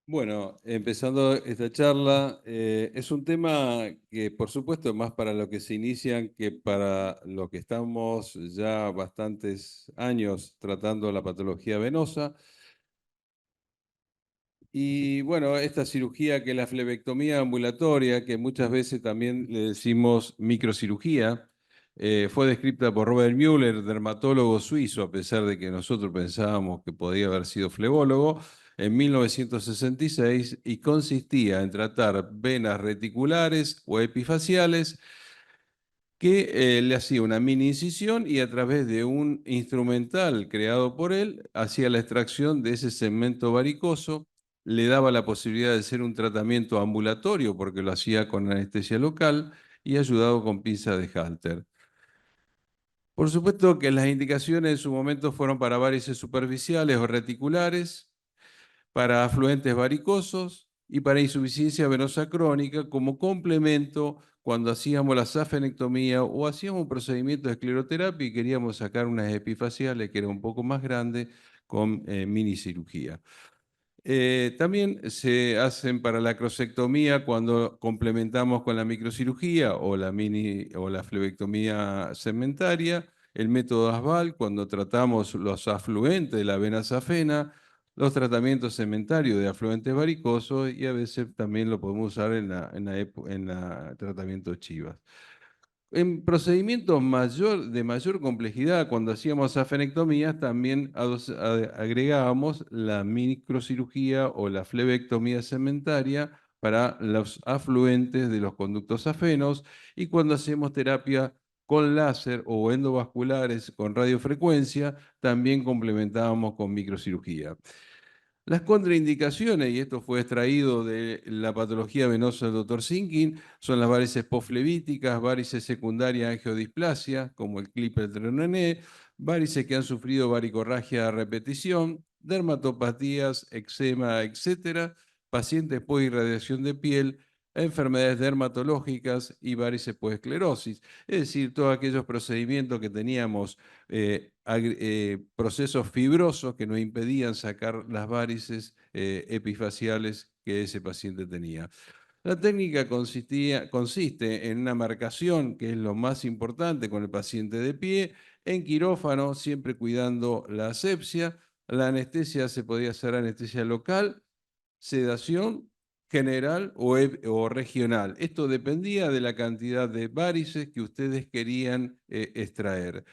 Bueno, empezando esta charla, es un tema que por supuesto más para los que se inician que para los que estamos ya bastantes años tratando la patología venosa. Y bueno, esta cirugía que es la flebectomía ambulatoria, que muchas veces también le decimos microcirugía, fue descrita por Robert Müller, dermatólogo suizo, a pesar de que nosotros pensábamos que podía haber sido flebólogo, en 1966 y consistía en tratar venas reticulares o epifaciales que le hacía una mini incisión y a través de un instrumental creado por él hacía la extracción de ese segmento varicoso, le daba la posibilidad de hacer un tratamiento ambulatorio porque lo hacía con anestesia local y ayudado con pinza de Halter. Por supuesto que las indicaciones en su momento fueron para varices superficiales o reticulares, para afluentes varicosos y para insuficiencia venosa crónica como complemento cuando hacíamos la safenectomía o hacíamos un procedimiento de escleroterapia y queríamos sacar unas epifaciales que era un poco más grande con minicirugía. También se hacen para la acrosectomía cuando complementamos con la microcirugía o la flebectomía segmentaria, el método Asval cuando tratamos los afluentes de la vena safena, los tratamientos segmentarios de afluentes varicosos y a veces también lo podemos usar en la tratamiento Chivas. En procedimientos de mayor complejidad, cuando hacíamos safenectomías, también agregábamos la microcirugía o la flebectomía segmentaria para los afluentes de los conductos safenos y cuando hacemos terapia con láser o endovasculares con radiofrecuencia, también complementábamos con microcirugía. Las contraindicaciones, y esto fue extraído de la patología venosa del Dr. Sinkin, son las varices posflevíticas, varices secundarias angiodisplasia, como el Klippel-Trenaunay, varices que han sufrido varicorragia a repetición, dermatopatías, eczema, etcétera, pacientes post-irradiación de piel, enfermedades dermatológicas y varices post-esclerosis. Es decir, todos aquellos procedimientos que teníamos procesos fibrosos que nos impedían sacar las varices epifaciales que ese paciente tenía. La técnica consiste en una marcación, que es lo más importante con el paciente de pie, en quirófano, siempre cuidando la asepsia. La anestesia se podía hacer anestesia local, sedación general o regional. Esto dependía de la cantidad de varices que ustedes querían extraer.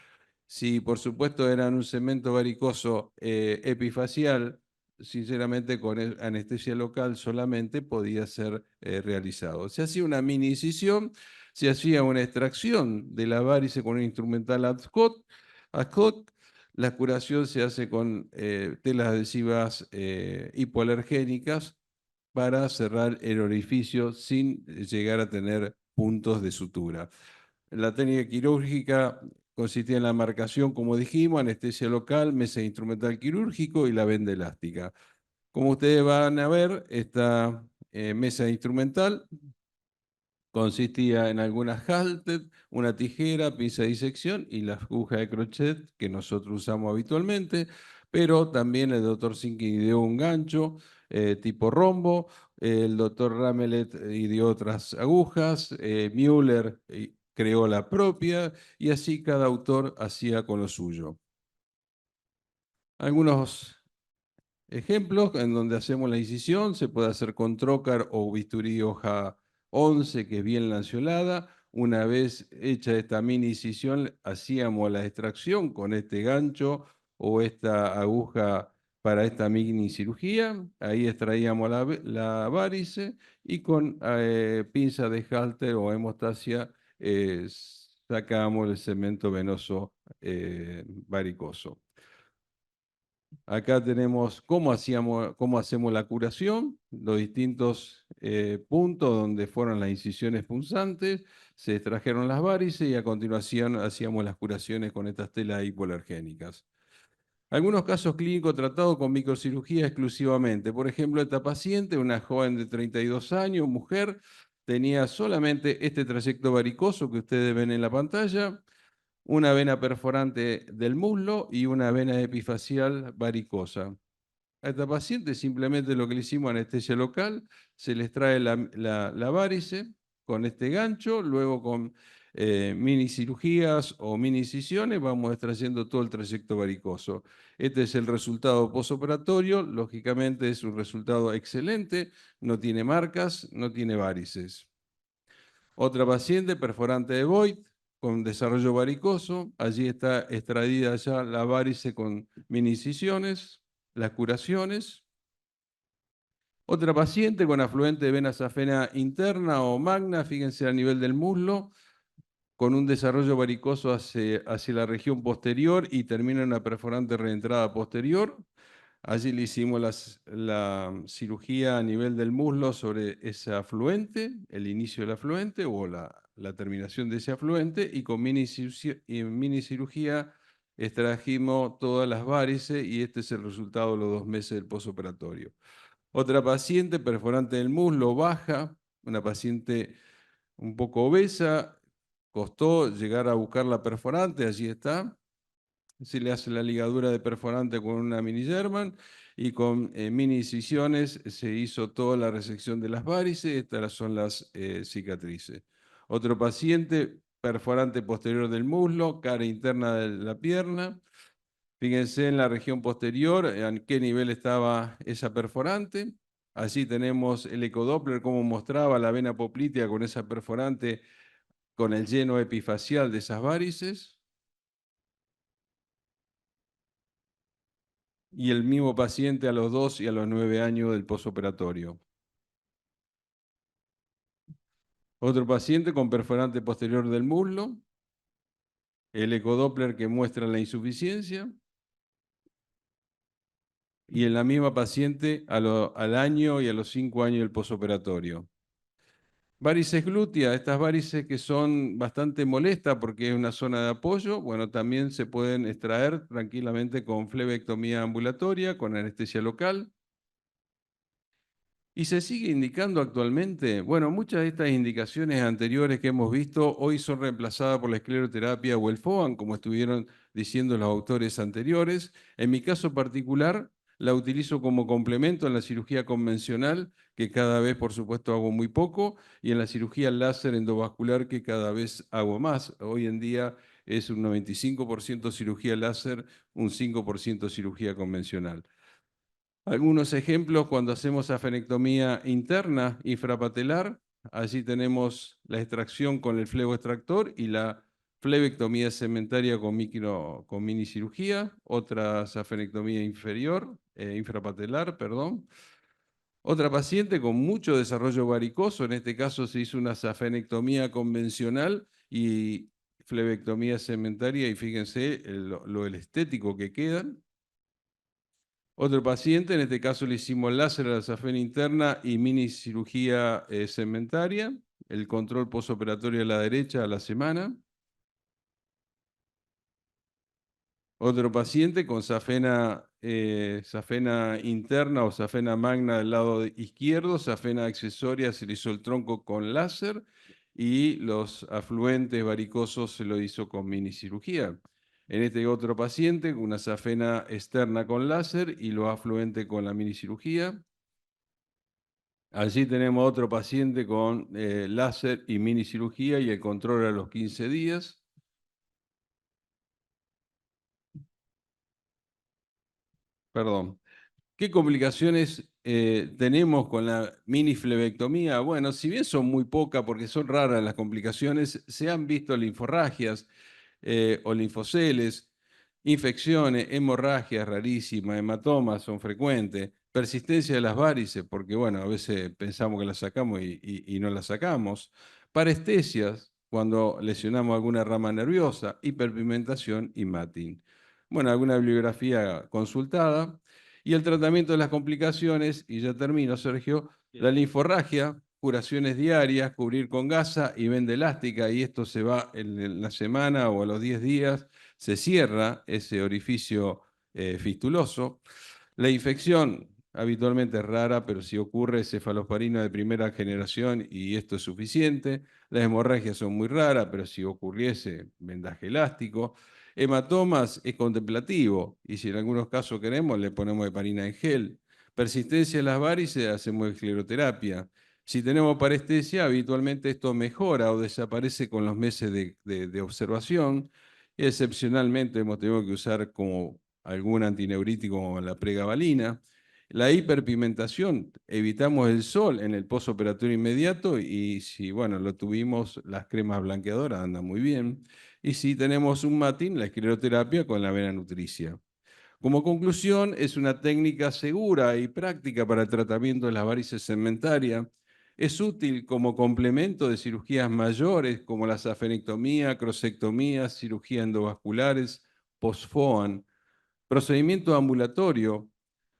Si por supuesto eran un cemento varicoso epifacial, sinceramente con anestesia local solamente podía ser realizado. Se hacía una mini incisión, se hacía una extracción de la varice con un instrumental ad hoc. La curación se hace con telas adhesivas hipoalergénicas para cerrar el orificio sin llegar a tener puntos de sutura. La técnica quirúrgica consistía en la marcación, como dijimos, anestesia local, mesa instrumental quirúrgico y la venda elástica. Como ustedes van a ver, esta mesa instrumental consistía en algunas halter, una tijera, pinza de disección y la aguja de crochet que nosotros usamos habitualmente, pero también el doctor Sinkin ideó un gancho tipo rombo, el doctor Ramelet ideó otras agujas, Müller creó la propia y así cada autor hacía con lo suyo. Algunos ejemplos en donde hacemos la incisión, se puede hacer con trócar o bisturí hoja 11, que es bien lanceolada. Una vez hecha esta mini incisión, hacíamos la extracción con este gancho o esta aguja para esta mini cirugía. Ahí extraíamos la varice y con pinza de halter o hemostasia sacábamos el cemento venoso varicoso. Acá tenemos cómo hacemos la curación, los distintos puntos donde fueron las incisiones punzantes, se extrajeron las varices y a continuación hacíamos las curaciones con estas telas hipoalergénicas. Algunos casos clínicos tratados con microcirugía exclusivamente. Por ejemplo, esta paciente, una joven de 32 años, mujer, tenía solamente este trayecto varicoso que ustedes ven en la pantalla, una vena perforante del muslo y una vena epifacial varicosa. A esta paciente simplemente lo que le hicimos anestesia local, se le extrae la varice con este gancho, luego con mini cirugías o mini incisiones vamos extrayendo todo el trayecto varicoso. Este es el resultado posoperatorio, lógicamente es un resultado excelente, no tiene marcas, no tiene varices. Otra paciente perforante de Voigt, con desarrollo varicoso, allí está extraída ya la varice con mini incisiones, las curaciones. Otra paciente con afluente de vena safena interna o magna, fíjense a nivel del muslo, con un desarrollo varicoso hacia la región posterior y termina en una perforante reentrada posterior. Allí le hicimos la cirugía a nivel del muslo sobre ese afluente, el inicio del afluente o la terminación de ese afluente, y con mini cirugía extrajimos todas las varices y este es el resultado de los 2 meses del posoperatorio. Otra paciente perforante del muslo baja, una paciente un poco obesa, costó llegar a buscar la perforante, allí está. Se le hace la ligadura de perforante con una mini German y con mini incisiones se hizo toda la resección de las varices. Estas son las cicatrices. Otro paciente, perforante posterior del muslo, cara interna de la pierna. Fíjense en la región posterior en qué nivel estaba esa perforante. Allí tenemos el ecodoppler, cómo mostraba la vena poplitea con esa perforante, con el lleno epifacial de esas varices. Y el mismo paciente a los 2 y a los 9 años del posoperatorio. Otro paciente con perforante posterior del muslo. el ecodoppler que muestra la insuficiencia, y en la misma paciente al año y a los 5 años del posoperatorio. Varices glúteas, estas varices que son bastante molestas porque es una zona de apoyo, bueno, también se pueden extraer tranquilamente con flebectomía ambulatoria, con anestesia local. Y se sigue indicando actualmente, bueno, muchas de estas indicaciones anteriores que hemos visto hoy son reemplazadas por la escleroterapia o el FOAN, como estuvieron diciendo los autores anteriores. En mi caso particular, la utilizo como complemento en la cirugía convencional, que cada vez, por supuesto, hago muy poco, y en la cirugía láser endovascular, que cada vez hago más. Hoy en día es un 95% cirugía láser, un 5% cirugía convencional. Algunos ejemplos cuando hacemos afenectomía interna infrapatelar, allí tenemos la extracción con el fleboextractor y la flebectomía segmentaria con minicirugía, otras afenectomía infrapatelar, perdón. Otra paciente con mucho desarrollo varicoso, en este caso se hizo una safenectomía convencional y flebectomía segmentaria, y fíjense lo estético que quedan. Otro paciente, en este caso le hicimos láser a la safena interna y minicirugía segmentaria, el control posoperatorio a la derecha a la semana. Otro paciente con safena interna o safena magna del lado izquierdo, safena accesoria, se le hizo el tronco con láser y los afluentes varicosos se lo hizo con minicirugía. En este otro paciente, una safena externa con láser y los afluentes con la minicirugía. Allí tenemos otro paciente con láser y minicirugía y el control a los 15 días. Perdón. ¿Qué complicaciones tenemos con la miniflebectomía? Bueno, si bien son muy pocas porque son raras las complicaciones, se han visto linforragias o linfoceles, infecciones, hemorragias rarísimas, hematomas son frecuentes, persistencia de las varices, porque bueno, a veces pensamos que las sacamos y no las sacamos, parestesias, cuando lesionamos alguna rama nerviosa, hiperpigmentación y matting. Bueno, alguna bibliografía consultada. Y el tratamiento de las complicaciones, y ya termino, Sergio, la linforragia, curaciones diarias, cubrir con gasa y venda elástica, y esto se va en la semana o a los 10 días, se cierra ese orificio fistuloso. La infección habitualmente es rara, pero si ocurre cefalosporina de primera generación y esto es suficiente. Las hemorragias son muy raras, pero si ocurriese, vendaje elástico. Hematomas es contemplativo y si en algunos casos queremos, le ponemos heparina en gel. Persistencia de las varices, hacemos escleroterapia. Si tenemos parestesia, habitualmente esto mejora o desaparece con los meses de observación. Excepcionalmente hemos tenido que usar como algún antineurítico como la pregabalina. La hiperpigmentación, evitamos el sol en el postoperatorio inmediato y si, bueno, lo tuvimos, las cremas blanqueadoras andan muy bien. Y si tenemos un matting, la escleroterapia con la vena nutricia. Como conclusión, es una técnica segura y práctica para el tratamiento de las varices segmentarias. Es útil como complemento de cirugías mayores como la safenectomía, crosectomía, cirugía endovasculares, post-FOAN. Procedimiento ambulatorio.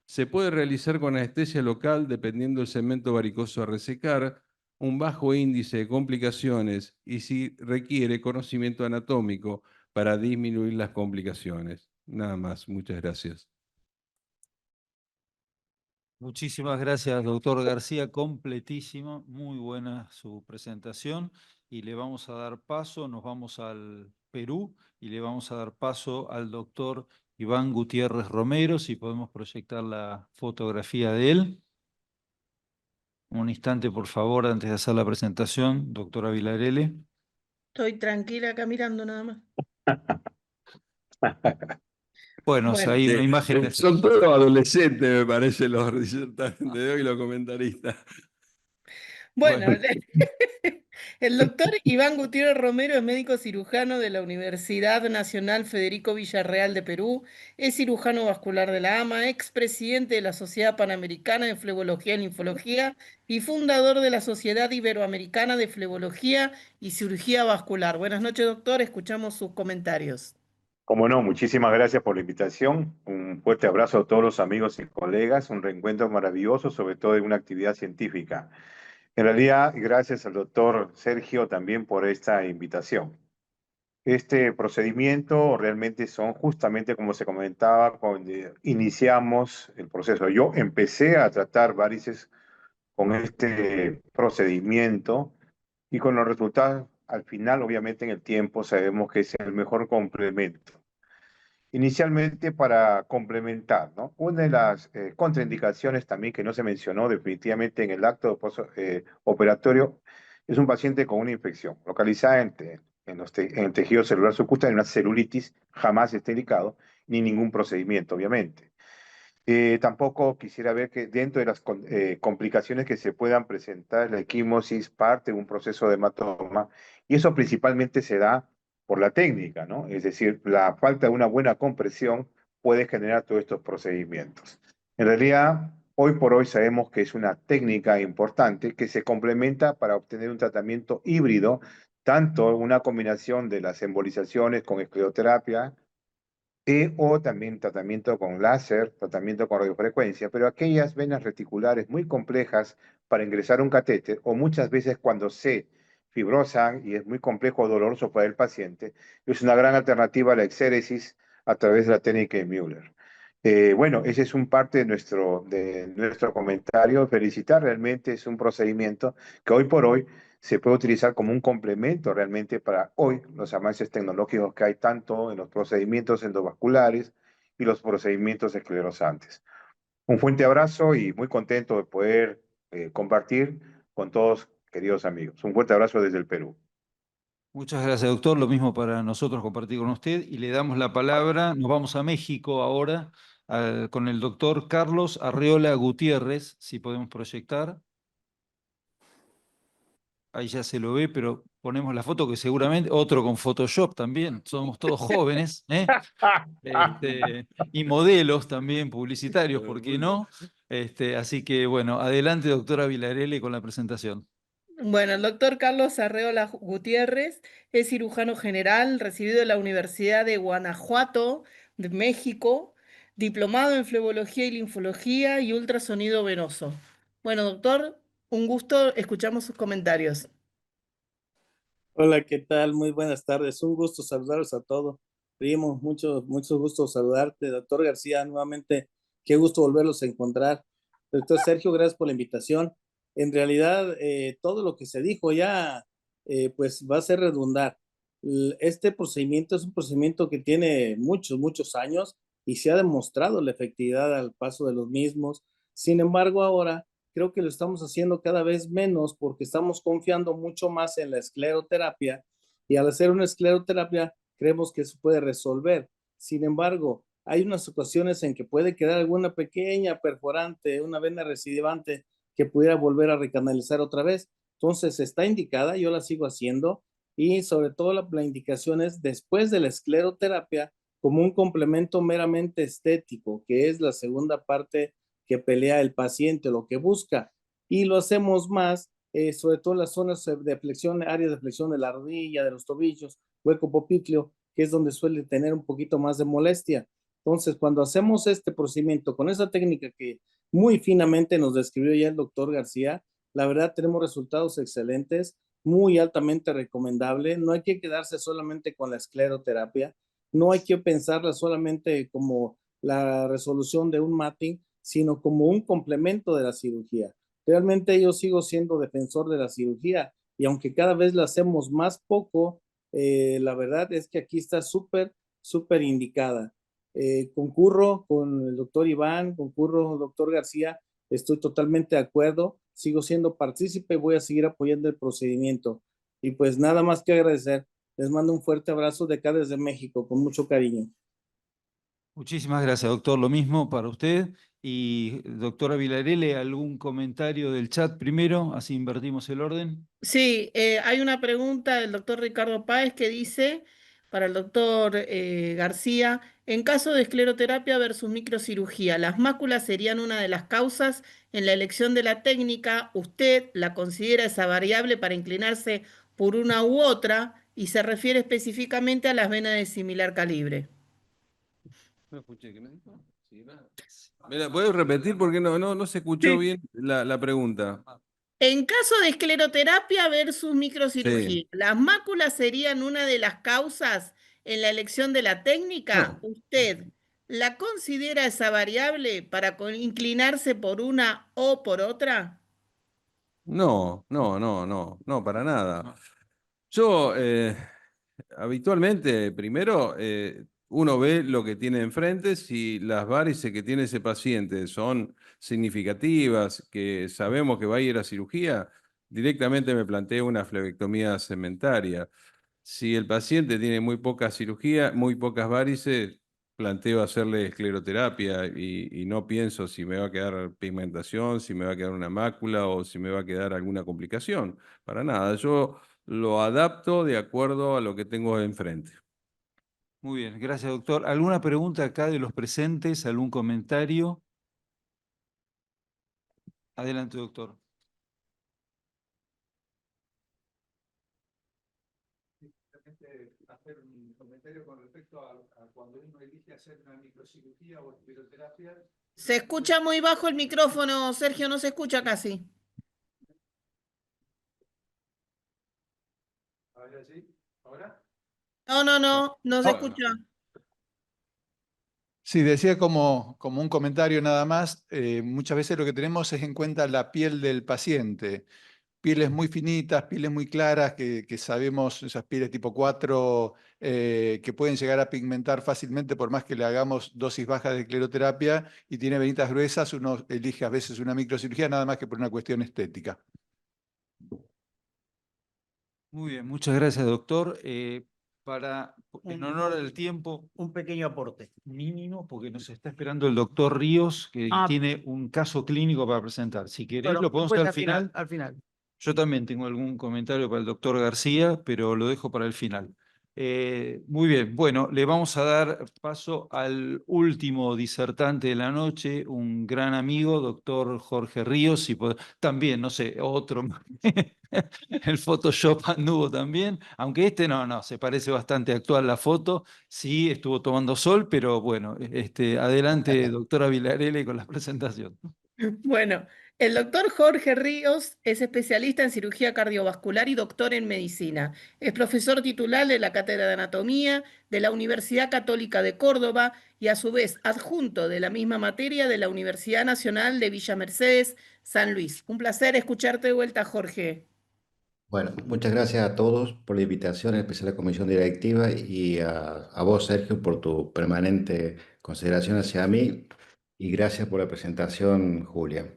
Se puede realizar con anestesia local dependiendo del segmento varicoso a resecar, un bajo índice de complicaciones y si requiere conocimiento anatómico para disminuir las complicaciones. Nada más, muchas gracias. Muchísimas gracias, doctor García, completísimo, muy buena su presentación y le vamos a dar paso, nos vamos al Perú y le vamos a dar paso al doctor Iván Gutiérrez Romero, si podemos proyectar la fotografía de él. Un instante, por favor, antes de hacer la presentación, doctora Vilarele. Estoy tranquila acá mirando nada más. Bueno, Bueno. hay una imagen de... Son todos adolescentes, me parece, los disertantes de hoy, los comentaristas. Bueno, Bueno. el doctor Iván Gutiérrez Romero es médico cirujano de la Universidad Nacional Federico Villarreal de Perú, es cirujano vascular de la AMA, expresidente de la Sociedad Panamericana de Flebología y Linfología y fundador de la Sociedad Iberoamericana de Flebología y Cirugía Vascular. Buenas noches, doctor, escuchamos sus comentarios. Como no, muchísimas gracias por la invitación. Un fuerte abrazo a todos los amigos y colegas. Un reencuentro maravilloso, sobre todo en una actividad científica. En realidad, gracias al doctor Sergio también por esta invitación. Este procedimiento realmente son justamente como se comentaba cuando iniciamos el proceso. Yo empecé a tratar varices con este procedimiento y con los resultados al final, obviamente en el tiempo, sabemos que es el mejor complemento. Inicialmente para complementar, ¿no? Una de las contraindicaciones también que no se mencionó definitivamente en el acto operatorio es un paciente con una infección localizada en el tejido celular subcutáneo, una celulitis, jamás está indicado, ni ningún procedimiento, obviamente. Tampoco quisiera ver que dentro de las complicaciones que se puedan presentar, la equimosis parte de un proceso de hematoma, y eso principalmente se da por la técnica, ¿no? Es decir, la falta de una buena compresión puede generar todos estos procedimientos. En realidad, hoy por hoy sabemos que es una técnica importante que se complementa para obtener un tratamiento híbrido, tanto una combinación de las embolizaciones con escleroterapia, o también tratamiento con láser, tratamiento con radiofrecuencia, pero aquellas venas reticulares muy complejas para ingresar un catéter, o muchas veces cuando se fibrosan y es muy complejo o doloroso para el paciente, es una gran alternativa a la exéresis a través de la técnica de Müller. Bueno, ese es un parte de nuestro comentario. Felicitar, realmente es un procedimiento que hoy por hoy se puede utilizar como un complemento realmente para hoy los avances tecnológicos que hay tanto en los procedimientos endovasculares y los procedimientos esclerosantes. Un fuerte abrazo y muy contento de poder compartir con todos, queridos amigos. Un fuerte abrazo desde el Perú. Muchas gracias, doctor. Lo mismo para nosotros compartir con usted. Y le damos la palabra, nos vamos a México ahora, con el doctor Carlos Arreola Gutiérrez, si podemos proyectar. Ahí ya se lo ve, pero ponemos la foto que seguramente, otro con Photoshop también, somos todos jóvenes, ¿eh? Y modelos también publicitarios, ¿por qué no? Así que bueno, adelante doctora Vilarelli con la presentación. Bueno, el doctor Carlos Arreola Gutiérrez es cirujano general, recibido de la Universidad de Guanajuato, de México, diplomado en flebología y linfología y ultrasonido venoso. Bueno, doctor, un gusto, escuchamos sus comentarios. Hola, ¿qué tal? Muy buenas tardes. Un gusto saludarlos a todos. Primo, mucho gusto saludarte. Doctor García, nuevamente, qué gusto volverlos a encontrar. Doctor Sergio, gracias por la invitación. En realidad, todo lo que se dijo ya, pues va a ser redundar. Este procedimiento es un procedimiento que tiene muchos años y se ha demostrado la efectividad al paso de los mismos. Sin embargo, ahora creo que lo estamos haciendo cada vez menos porque estamos confiando mucho más en la escleroterapia y al hacer una escleroterapia creemos que eso puede resolver. Sin embargo, hay unas ocasiones en que puede quedar alguna pequeña perforante, una vena recidivante que pudiera volver a recanalizar otra vez. Entonces está indicada, yo la sigo haciendo y sobre todo la indicación es después de la escleroterapia como un complemento meramente estético, que es la segunda parte que pelea el paciente, lo que busca. Y lo hacemos más, sobre todo en las zonas de flexión, áreas de flexión de la rodilla, de los tobillos, hueco popliteo, que es donde suele tener un poquito más de molestia. Entonces, cuando hacemos este procedimiento con esa técnica que muy finamente nos describió ya el doctor García, la verdad tenemos resultados excelentes, muy altamente recomendable. No hay que quedarse solamente con la escleroterapia, no hay que pensarla solamente como la resolución de un matting, sino como un complemento de la cirugía. Realmente yo sigo siendo defensor de la cirugía y aunque cada vez la hacemos más poco, la verdad es que aquí está súper indicada. Concurro con el doctor Iván, concurro doctor García, estoy totalmente de acuerdo, sigo siendo partícipe y voy a seguir apoyando el procedimiento. Y pues nada más que agradecer. Les mando un fuerte abrazo de acá desde México, con mucho cariño. Muchísimas gracias, doctor. Lo mismo para usted. Y doctora Vilarele, ¿algún comentario del chat primero? Así invertimos el orden. Sí, hay una pregunta del doctor Ricardo Páez que dice, para el doctor García, en caso de escleroterapia versus microcirugía, ¿las máculas serían una de las causas en la elección de la técnica? ¿Usted la considera esa variable para inclinarse por una u otra y se refiere específicamente a las venas de similar calibre? No escuché, ¿qué me dijo? Sí, ¿me la puedes repetir? Porque no se escuchó Sí. bien la pregunta. En caso de escleroterapia versus microcirugía, Sí. ¿las máculas serían una de las causas en la elección de la técnica? No, ¿Usted la considera esa variable para inclinarse por una o por otra? no, para nada. Yo, habitualmente, primero, uno ve lo que tiene enfrente, si las varices que tiene ese paciente son significativas, que sabemos que va a ir a cirugía, directamente me planteo una flebectomía segmentaria. Si el paciente tiene muy poca cirugía, muy pocas varices, planteo hacerle escleroterapia y no pienso si me va a quedar pigmentación, si me va a quedar una mácula o si me va a quedar alguna complicación. Para nada, yo lo adapto de acuerdo a lo que tengo enfrente. Muy bien, gracias, doctor. ¿Alguna pregunta acá de los presentes? ¿Algún comentario? Adelante, doctor. Simplemente hacer un comentario con respecto a cuando uno elige hacer una microcirugía o escleroterapia. Se escucha muy bajo el micrófono, Sergio, no se escucha casi. Ahora sí, ahora. No se Ah, escucha. Sí, decía como un comentario nada más, muchas veces lo que tenemos es en cuenta la piel del paciente. Pieles muy finitas, pieles muy claras, que sabemos, esas pieles tipo 4 que pueden llegar a pigmentar fácilmente por más que le hagamos dosis bajas de escleroterapia y tiene venitas gruesas, uno elige a veces una microcirugía nada más que por una cuestión estética. Muy bien, muchas gracias, doctor. En Un- honor al tiempo Un pequeño aporte. mínimo, porque nos está esperando el doctor Ríos, que Ah, tiene un caso clínico para presentar. Si querés, pero lo podemos después hacer al final. al final. Yo también tengo algún comentario para el doctor García, pero lo dejo para el final. Muy bien, bueno, le vamos a dar paso al último disertante de la noche, un gran amigo, doctor Jorge Ríos, y también, no sé, otro más. El Photoshop anduvo también, aunque este no, se parece bastante actual la foto, sí, estuvo tomando sol, pero bueno, adelante, doctora Vilarele, con la presentación. Bueno, el doctor Jorge Ríos es especialista en cirugía cardiovascular y doctor en medicina. Es profesor titular de la Cátedra de Anatomía de la Universidad Católica de Córdoba y a su vez adjunto de la misma materia de la Universidad Nacional de Villa Mercedes, San Luis. Un placer escucharte de vuelta, Jorge. Bueno, muchas gracias a todos por la invitación, en especial a la comisión directiva y a vos, Sergio, por tu permanente consideración hacia mí y gracias por la presentación, Julia.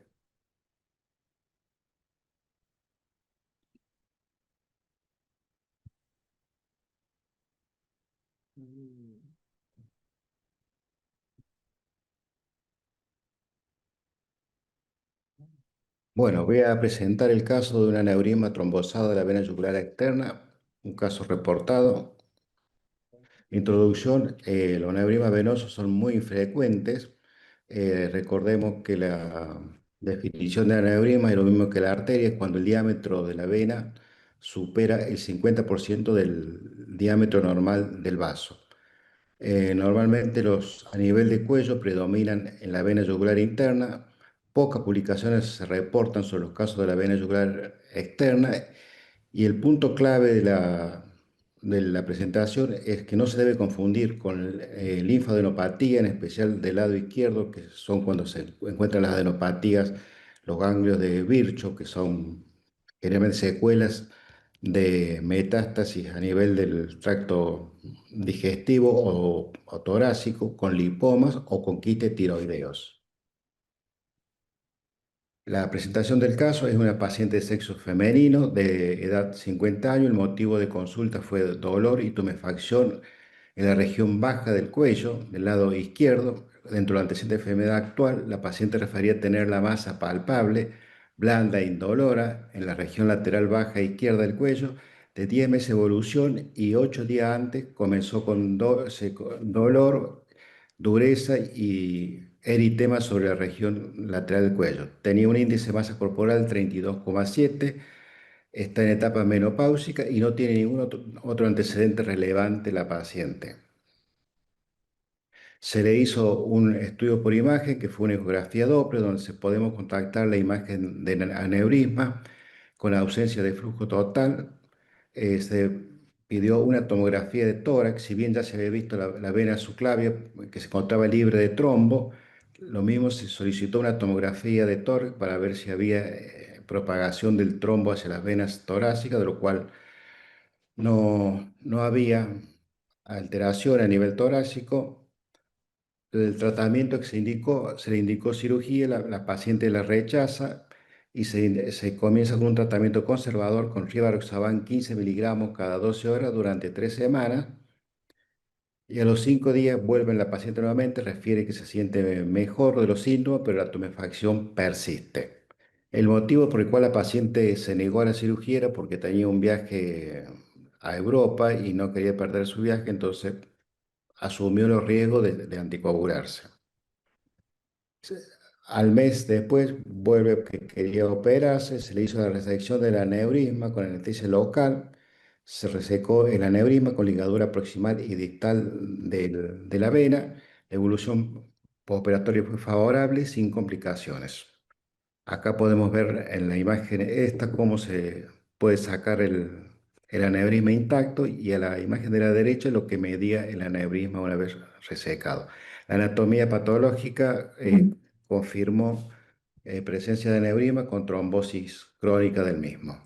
Bueno, voy a presentar el caso de un aneurisma trombosado de la vena yugular externa, un caso reportado. Introducción, los aneurismas venosos son muy infrecuentes. Recordemos que la definición de aneurisma es lo mismo que la arteria, es cuando el diámetro de la vena supera el 50% del diámetro normal del vaso. Normalmente a nivel de cuello predominan en la vena yugular interna. Pocas publicaciones se reportan sobre los casos de la vena yugular externa y el punto clave de la presentación es que no se debe confundir con linfadenopatía, en especial del lado izquierdo, que son cuando se encuentran las adenopatías, los ganglios de Virchow, que son generalmente secuelas de metástasis a nivel del tracto digestivo o torácico, con lipomas o con quistes tiroideos. La presentación del caso es una paciente de sexo femenino de edad 50 años. El motivo de consulta fue dolor y tumefacción en la región baja del cuello, del lado izquierdo, dentro del antecedente de enfermedad actual, la paciente refería tener la masa palpable, blanda e indolora en la región lateral baja izquierda del cuello, de 10 meses de evolución y 8 días antes comenzó con dolor, dureza y eritema sobre la región lateral del cuello. Tenía un índice de masa corporal 32,7, está en etapa menopáusica y no tiene ningún otro antecedente relevante la paciente. Se le hizo un estudio por imagen, que fue una ecografía Doppler, donde podemos contactar la imagen del aneurisma con ausencia de flujo total. Se pidió una tomografía de tórax, si bien ya se había visto la vena subclavia que se encontraba libre de trombo, lo mismo se solicitó una tomografía de tórax para ver si había propagación del trombo hacia las venas torácicas, de lo cual no había alteración a nivel torácico. El tratamiento que se le indicó cirugía, la paciente la rechaza y se comienza con un tratamiento conservador con rivaroxaban 15 miligramos cada 12 horas durante 3 semanas. Y a los 5 días vuelve la paciente nuevamente, refiere que se siente mejor de los síntomas, pero la tumefacción persiste. El motivo por el cual la paciente se negó a la cirugía era porque tenía un viaje a Europa y no quería perder su viaje, entonces asumió los riesgos de anticoagularse. Al mes después vuelve que quería operarse, se le hizo la resección del aneurisma con anestesia local, se resecó el aneurisma con ligadura proximal y distal de la vena, la evolución postoperatoria fue favorable sin complicaciones. Acá podemos ver en la imagen esta cómo se puede sacar el aneurisma intacto y a la imagen de la derecha lo que medía el aneurisma una vez resecado. La anatomía patológica confirmó presencia de aneurisma con trombosis crónica del mismo.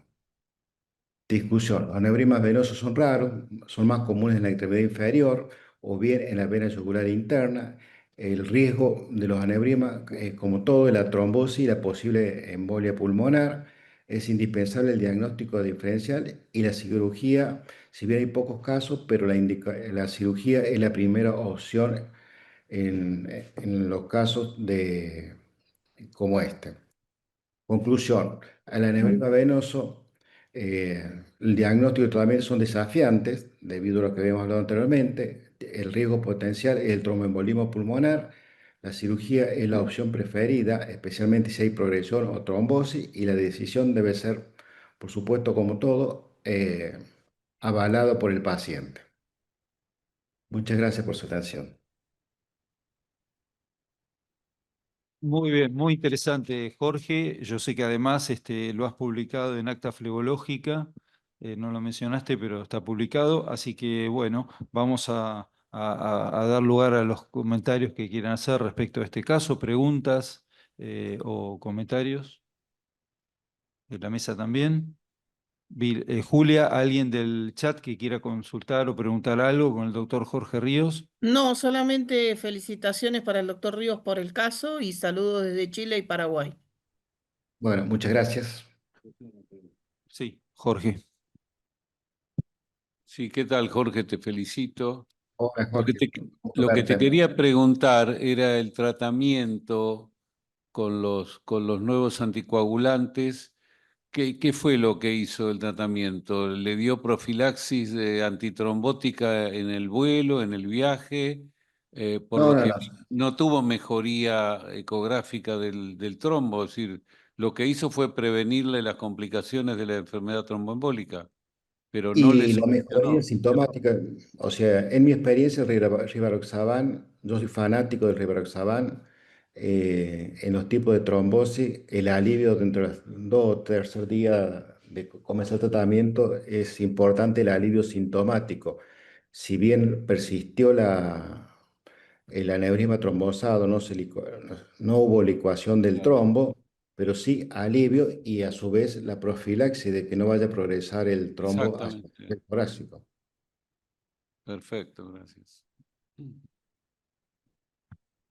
Discusión. Los aneurismas venosos son raros, son más comunes en la extremidad inferior o bien en la vena yugular interna. El riesgo de los aneurismas, como todo, es la trombosis y la posible embolia pulmonar. Es indispensable el diagnóstico diferencial y la cirugía, si bien hay pocos casos, pero la cirugía es la primera opción en los casos como este. Conclusión, el aneurisma venoso, el diagnóstico y el tratamiento son desafiantes debido a lo que habíamos hablado anteriormente. El riesgo potencial es el tromboembolismo pulmonar. La cirugía es la opción preferida, especialmente si hay progresión o trombosis, y la decisión debe ser, por supuesto, como todo, avalado por el paciente. Muchas gracias por su atención. Muy bien, muy interesante, Jorge. Yo sé que además lo has publicado en Acta Flebológica, no lo mencionaste, pero está publicado, así que bueno, vamos a dar lugar a los comentarios que quieran hacer respecto a este caso, preguntas o comentarios de la mesa también. Julia, ¿alguien del chat que quiera consultar o preguntar algo con el doctor Jorge Ríos? No, solamente felicitaciones para el doctor Ríos por el caso y saludos desde Chile y Paraguay. Bueno, muchas gracias. Sí, Jorge. Sí, ¿qué tal, Jorge? Te felicito. Hola, Lo que Jorge. lo que te quería preguntar era el tratamiento con los nuevos anticoagulantes. ¿Qué fue lo que hizo el tratamiento? ¿Le dio profilaxis antitrombótica en el vuelo, en el viaje? Por No, lo no, que no. no tuvo mejoría ecográfica del trombo, es decir, lo que hizo fue prevenirle las complicaciones de la enfermedad tromboembólica, pero no le Y la mejoría solucionó. sintomática, o sea, en mi experiencia, el rivaroxaban, yo soy fanático del rivaroxaban, en los tipos de trombosis, el alivio dentro de los 2 o 3 días de comenzar el tratamiento es importante el alivio sintomático. Si bien persistió el aneurisma trombosado, no hubo licuación del Claro, trombo, pero sí alivio y a su vez la profilaxis de que no vaya a progresar el trombo hacia exactamente. el torácico. Perfecto, gracias.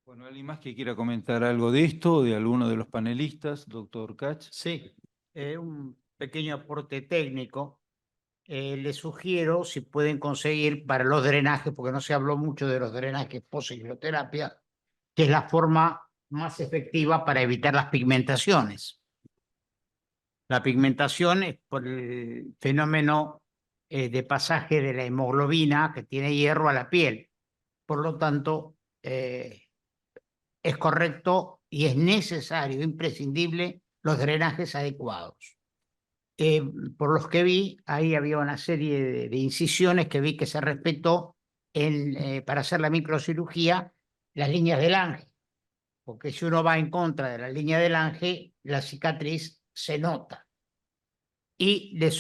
Bueno, ¿alguien más que quiera comentar algo de esto, de alguno de los panelistas? Doctor Kach. Sí, un pequeño aporte técnico. Les sugiero, si pueden conseguir para los drenajes, porque no se habló mucho de los drenajes post-hidroterapia, que es la forma más efectiva para evitar las pigmentaciones. La pigmentación es por el fenómeno de pasaje de la hemoglobina que tiene hierro a la piel. Por lo tanto, es correcto y es necesario, imprescindible, los drenajes adecuados. Por los que vi, ahí había una serie de incisiones que vi que se respetó para hacer la microcirugía, las líneas del ángel, porque si uno va en contra de la línea del ángel, la cicatriz se nota. Y le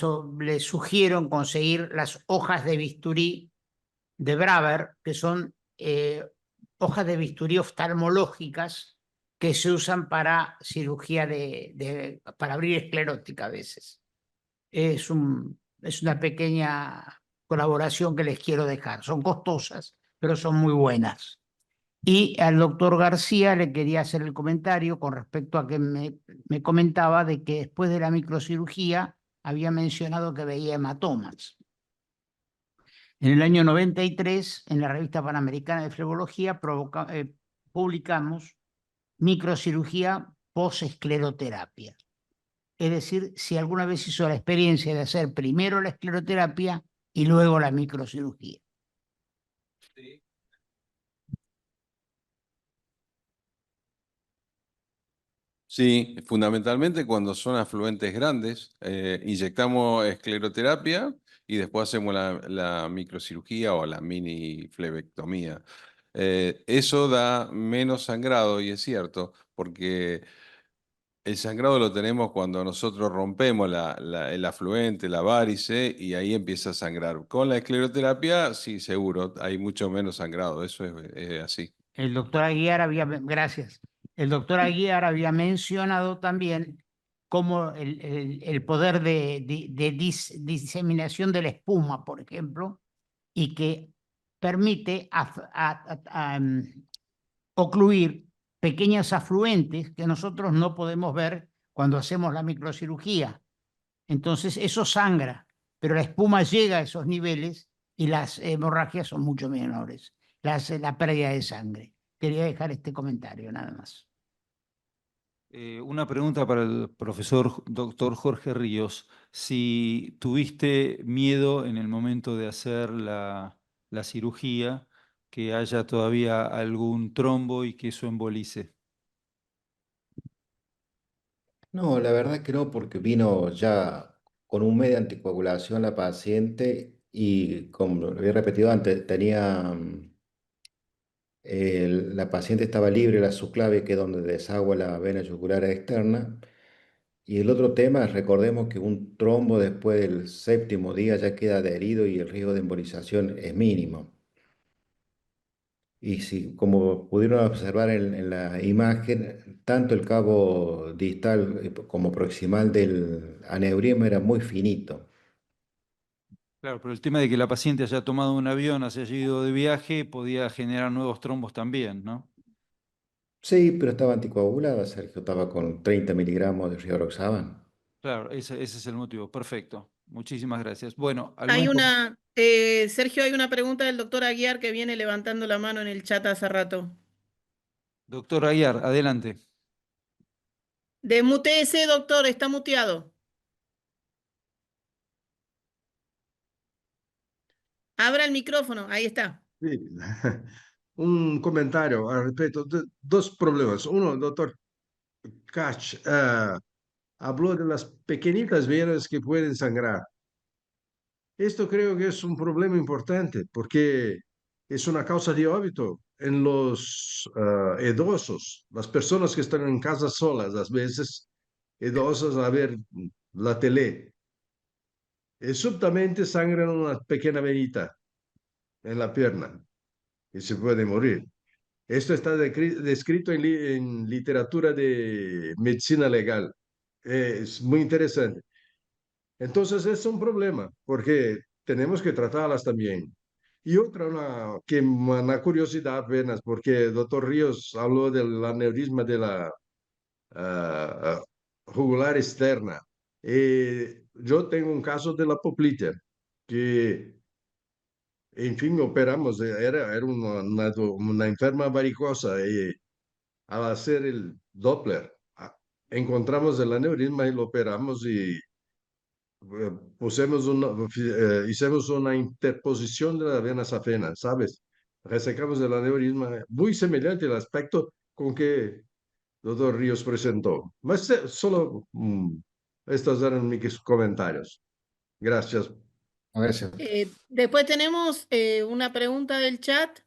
sugiero conseguir las hojas de bisturí de Braver, que son hojas de bisturí oftalmológicas que se usan para cirugía para abrir esclerótica a veces. Es una pequeña colaboración que les quiero dejar. Son costosas, pero son muy buenas. Y al doctor García le quería hacer el comentario con respecto a que me comentaba de que después de la microcirugía había mencionado que veía hematomas. En el año 93, en la revista Panamericana de Flebología, publicamos microcirugía post-escleroterapia. Es decir, si alguna vez hizo la experiencia de hacer primero la escleroterapia y luego la microcirugía. Sí. Sí, fundamentalmente cuando son afluentes grandes, inyectamos escleroterapia y después hacemos la microcirugía o la mini flebectomía. Eso da menos sangrado y es cierto, porque el sangrado lo tenemos cuando nosotros rompemos el afluente, la varice, y ahí empieza a sangrar. Con la escleroterapia, sí, seguro, hay mucho menos sangrado, eso es así. El doctor Aguiar gracias. El doctor Aguiar había mencionado también cómo el poder de diseminación de la espuma, por ejemplo, y que permite ocluir pequeñas afluentes que nosotros no podemos ver cuando hacemos la microcirugía. Entonces eso sangra, pero la espuma llega a esos niveles y las hemorragias son mucho menores, la pérdida de sangre. Quería dejar este comentario, nada más. Una pregunta para el profesor doctor Jorge Ríos. Si tuviste miedo en el momento de hacer la cirugía, que haya todavía algún trombo y que eso embolice. No, la verdad que no, porque vino ya con un medio de anticoagulación la paciente y como lo había repetido antes, la paciente estaba libre, la subclavia, que es donde desagua la vena yugular externa. Y el otro tema, recordemos que un trombo después del séptimo día ya queda adherido y el riesgo de embolización es mínimo. Y si, como pudieron observar en la imagen, tanto el cabo distal como proximal del aneurisma era muy finito. Claro, pero el tema de que la paciente haya tomado un avión, haya ido de viaje, podía generar nuevos trombos también, ¿no? Sí, pero estaba anticoagulada, Sergio, estaba con 30 miligramos de rivaroxaban. Claro, ese es el motivo. Perfecto. Muchísimas gracias. Bueno, Hay Sergio, hay una pregunta del doctor Aguiar que viene levantando la mano en el chat hace rato. Doctor Aguiar, adelante. Desmuteese, doctor, está muteado. Abra el micrófono, ahí está. Sí. Un comentario al respecto de dos problemas. Uno, el doctor Kach habló de las pequeñitas venas que pueden sangrar. Esto creo que es un problema importante porque es una causa de óbito en los idosos, las personas que están en casa solas, a veces idosas a ver la tele. Y súbitamente sangran una pequeña venita en la pierna y se puede morir. Esto está descrito en literatura de medicina legal. Es muy interesante. Entonces es un problema porque tenemos que tratarlas también. Y otra, una curiosidad apenas, porque el doctor Ríos habló del aneurisma de la jugular externa. Yo tengo un caso de la poplita, que en fin operamos, era una enferma varicosa. al hacer el Doppler, encontramos el aneurisma y lo operamos y hicimos una interposición de la vena safena, ¿sabes? Resecamos el aneurisma, muy semejante al aspecto con que doctor Ríos presentó. Mas solo estos eran mis comentarios. Gracias. Gracias. Después tenemos una pregunta del chat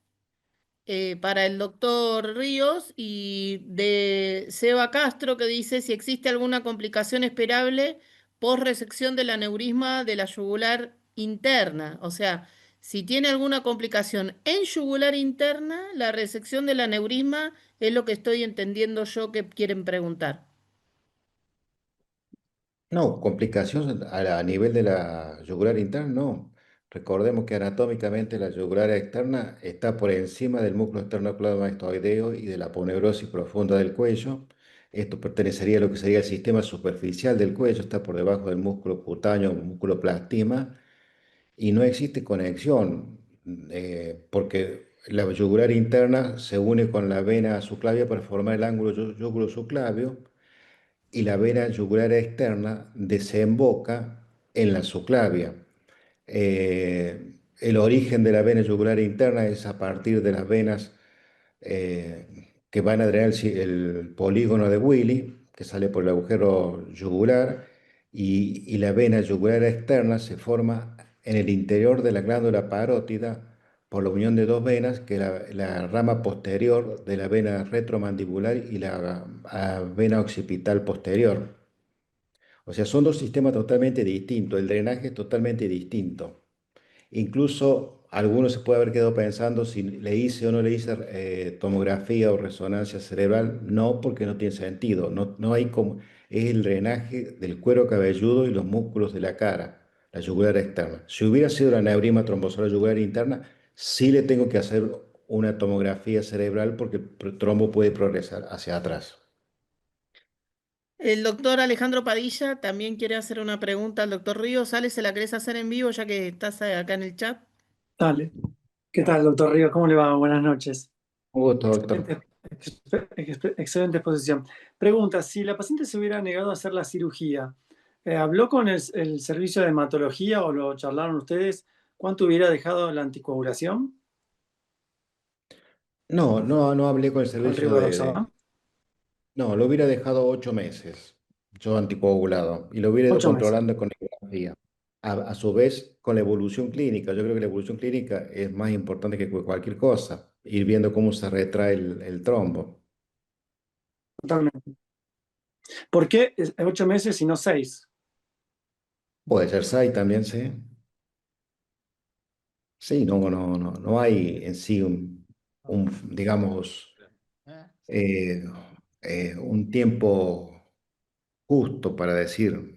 para el doctor Ríos y de Seba Castro que dice si existe alguna complicación esperable por resección del aneurisma de la yugular interna. O sea, si tiene alguna complicación en yugular interna, la resección del aneurisma es lo que estoy entendiendo yo que quieren preguntar. No, complicación a nivel de la yugular interna, no. Recordemos que anatómicamente la yugular externa está por encima del músculo esternocleidomastoideo y de la aponeurosis profunda del cuello. Esto pertenecería a lo que sería el sistema superficial del cuello, está por debajo del músculo cutáneo, músculo plastima, y no existe conexión, porque la yugular interna se une con la vena subclavia para formar el ángulo yúgulo subclavio y la vena yugular externa desemboca en la subclavia. El origen de la vena yugular interna es a partir de las venas que van a drenar el polígono de Willy, que sale por el agujero yugular, y la vena yugular externa se forma en el interior de la glándula parótida por la unión de dos venas, que es la rama posterior de la vena retromandibular y la vena occipital posterior. O sea, son dos sistemas totalmente distintos, el drenaje es totalmente distinto. Incluso algunos se puede haber quedado pensando si le hice o no le hice tomografía o resonancia cerebral. No, porque no tiene sentido. No, no hay como, es el drenaje del cuero cabelludo y los músculos de la cara, la yugular externa. Si hubiera sido la aneurisma trombosolar yugular interna, sí le tengo que hacer una tomografía cerebral porque el trombo puede progresar hacia atrás. El doctor Alejandro Padilla también quiere hacer una pregunta al doctor Ríos. Ale, ¿se la querés hacer en vivo ya que estás acá en el chat? Dale. ¿Qué tal, doctor Ríos? ¿Cómo le va? Buenas noches. Un gusto, doctor. Excelente exposición. Pregunta, si la paciente se hubiera negado a hacer la cirugía, ¿habló con el servicio de hematología o lo charlaron ustedes? ¿Cuánto hubiera dejado la anticoagulación? No hablé con el ¿Con servicio rivaroxaban? No, lo hubiera dejado 8 meses, yo anticoagulado, y lo hubiera ido 8 meses. controlando con ecografía. A su vez, con la evolución clínica, yo creo que la evolución clínica es más importante que cualquier cosa, ir viendo cómo se retrae el trombo. Totalmente. ¿Por qué 8 meses y no 6? Puede ser SAI también, sí. Sí, no hay en sí digamos, eh, un tiempo justo para decir.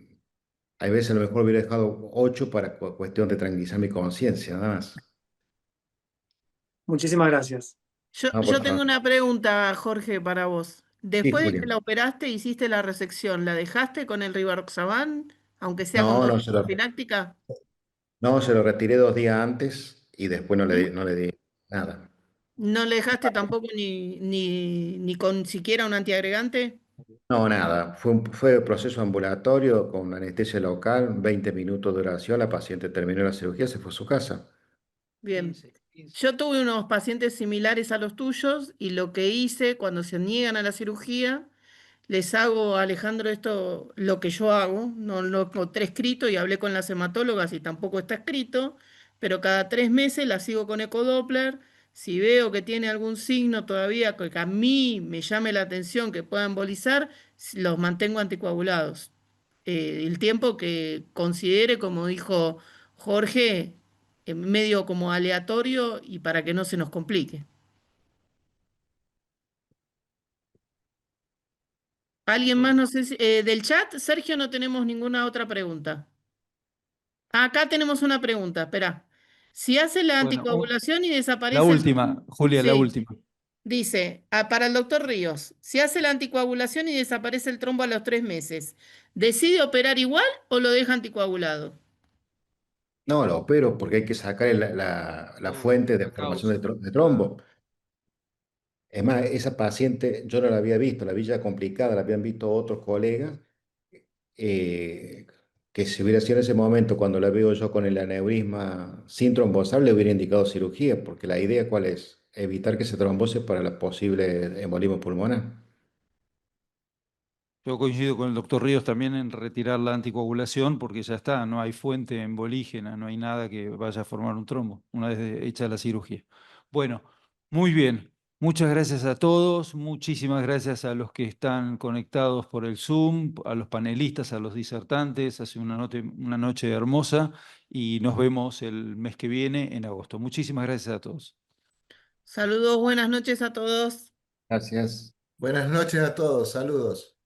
Hay veces a lo mejor hubiera dejado 8 para cuestión de tranquilizar mi conciencia, nada más. Muchísimas gracias. No, por Yo tengo favor. una pregunta, Jorge, para vos. Sí, Después de que Julián. la operaste, hiciste la resección, ¿la dejaste con el rivaroxaban, aunque sea con No, dosis profiláctica? no, se lo retiré 2 días antes y después ¿Mm? no le di nada. ¿No le dejaste tampoco ni con siquiera un antiagregante? No, nada. Fue proceso ambulatorio con anestesia local, 20 minutos de duración. La paciente terminó la cirugía, se fue a su casa. Bien. Yo tuve unos pacientes similares a los tuyos y lo que hice cuando se niegan a la cirugía, les hago, Alejandro, esto, lo que yo hago, no lo encontré escrito y hablé con las hematólogas y tampoco está escrito, pero cada 3 meses la sigo con ecodoppler. Si veo que tiene algún signo todavía que a mí me llame la atención que pueda embolizar, los mantengo anticoagulados. El tiempo que considere, como dijo Jorge, medio como aleatorio y para que no se nos complique. ¿Alguien más? No sé del chat, Sergio, no tenemos ninguna otra pregunta. Acá tenemos una pregunta, espera. Si hace la Bueno, anticoagulación y la desaparece el última, trombo, Julia, la sí, última. dice, para el doctor Ríos, si hace la anticoagulación y desaparece el trombo a los 3 meses, ¿decide operar igual o lo deja anticoagulado? No, lo opero porque hay que sacar la fuente de La formación causa. de trombo. Es más, esa paciente yo no la había visto, la vi ya complicada, la habían visto otros colegas, eh, que si hubiera sido en ese momento cuando la veo yo con el aneurisma sin trombosar, le hubiera indicado cirugía, porque la idea ¿cuál es? Evitar que se trombose para la posible embolismo pulmonar. Yo coincido con el doctor Ríos también en retirar la anticoagulación porque ya está, no hay fuente embolígena, no hay nada que vaya a formar un trombo una vez hecha la cirugía. Bueno, muy bien. Muchas gracias a todos, muchísimas gracias a los que están conectados por el Zoom, a los panelistas, a los disertantes. Hace una noche hermosa y nos vemos el mes que viene en agosto. Muchísimas gracias a todos. Saludos, buenas noches a todos. Gracias. Buenas noches a todos, saludos.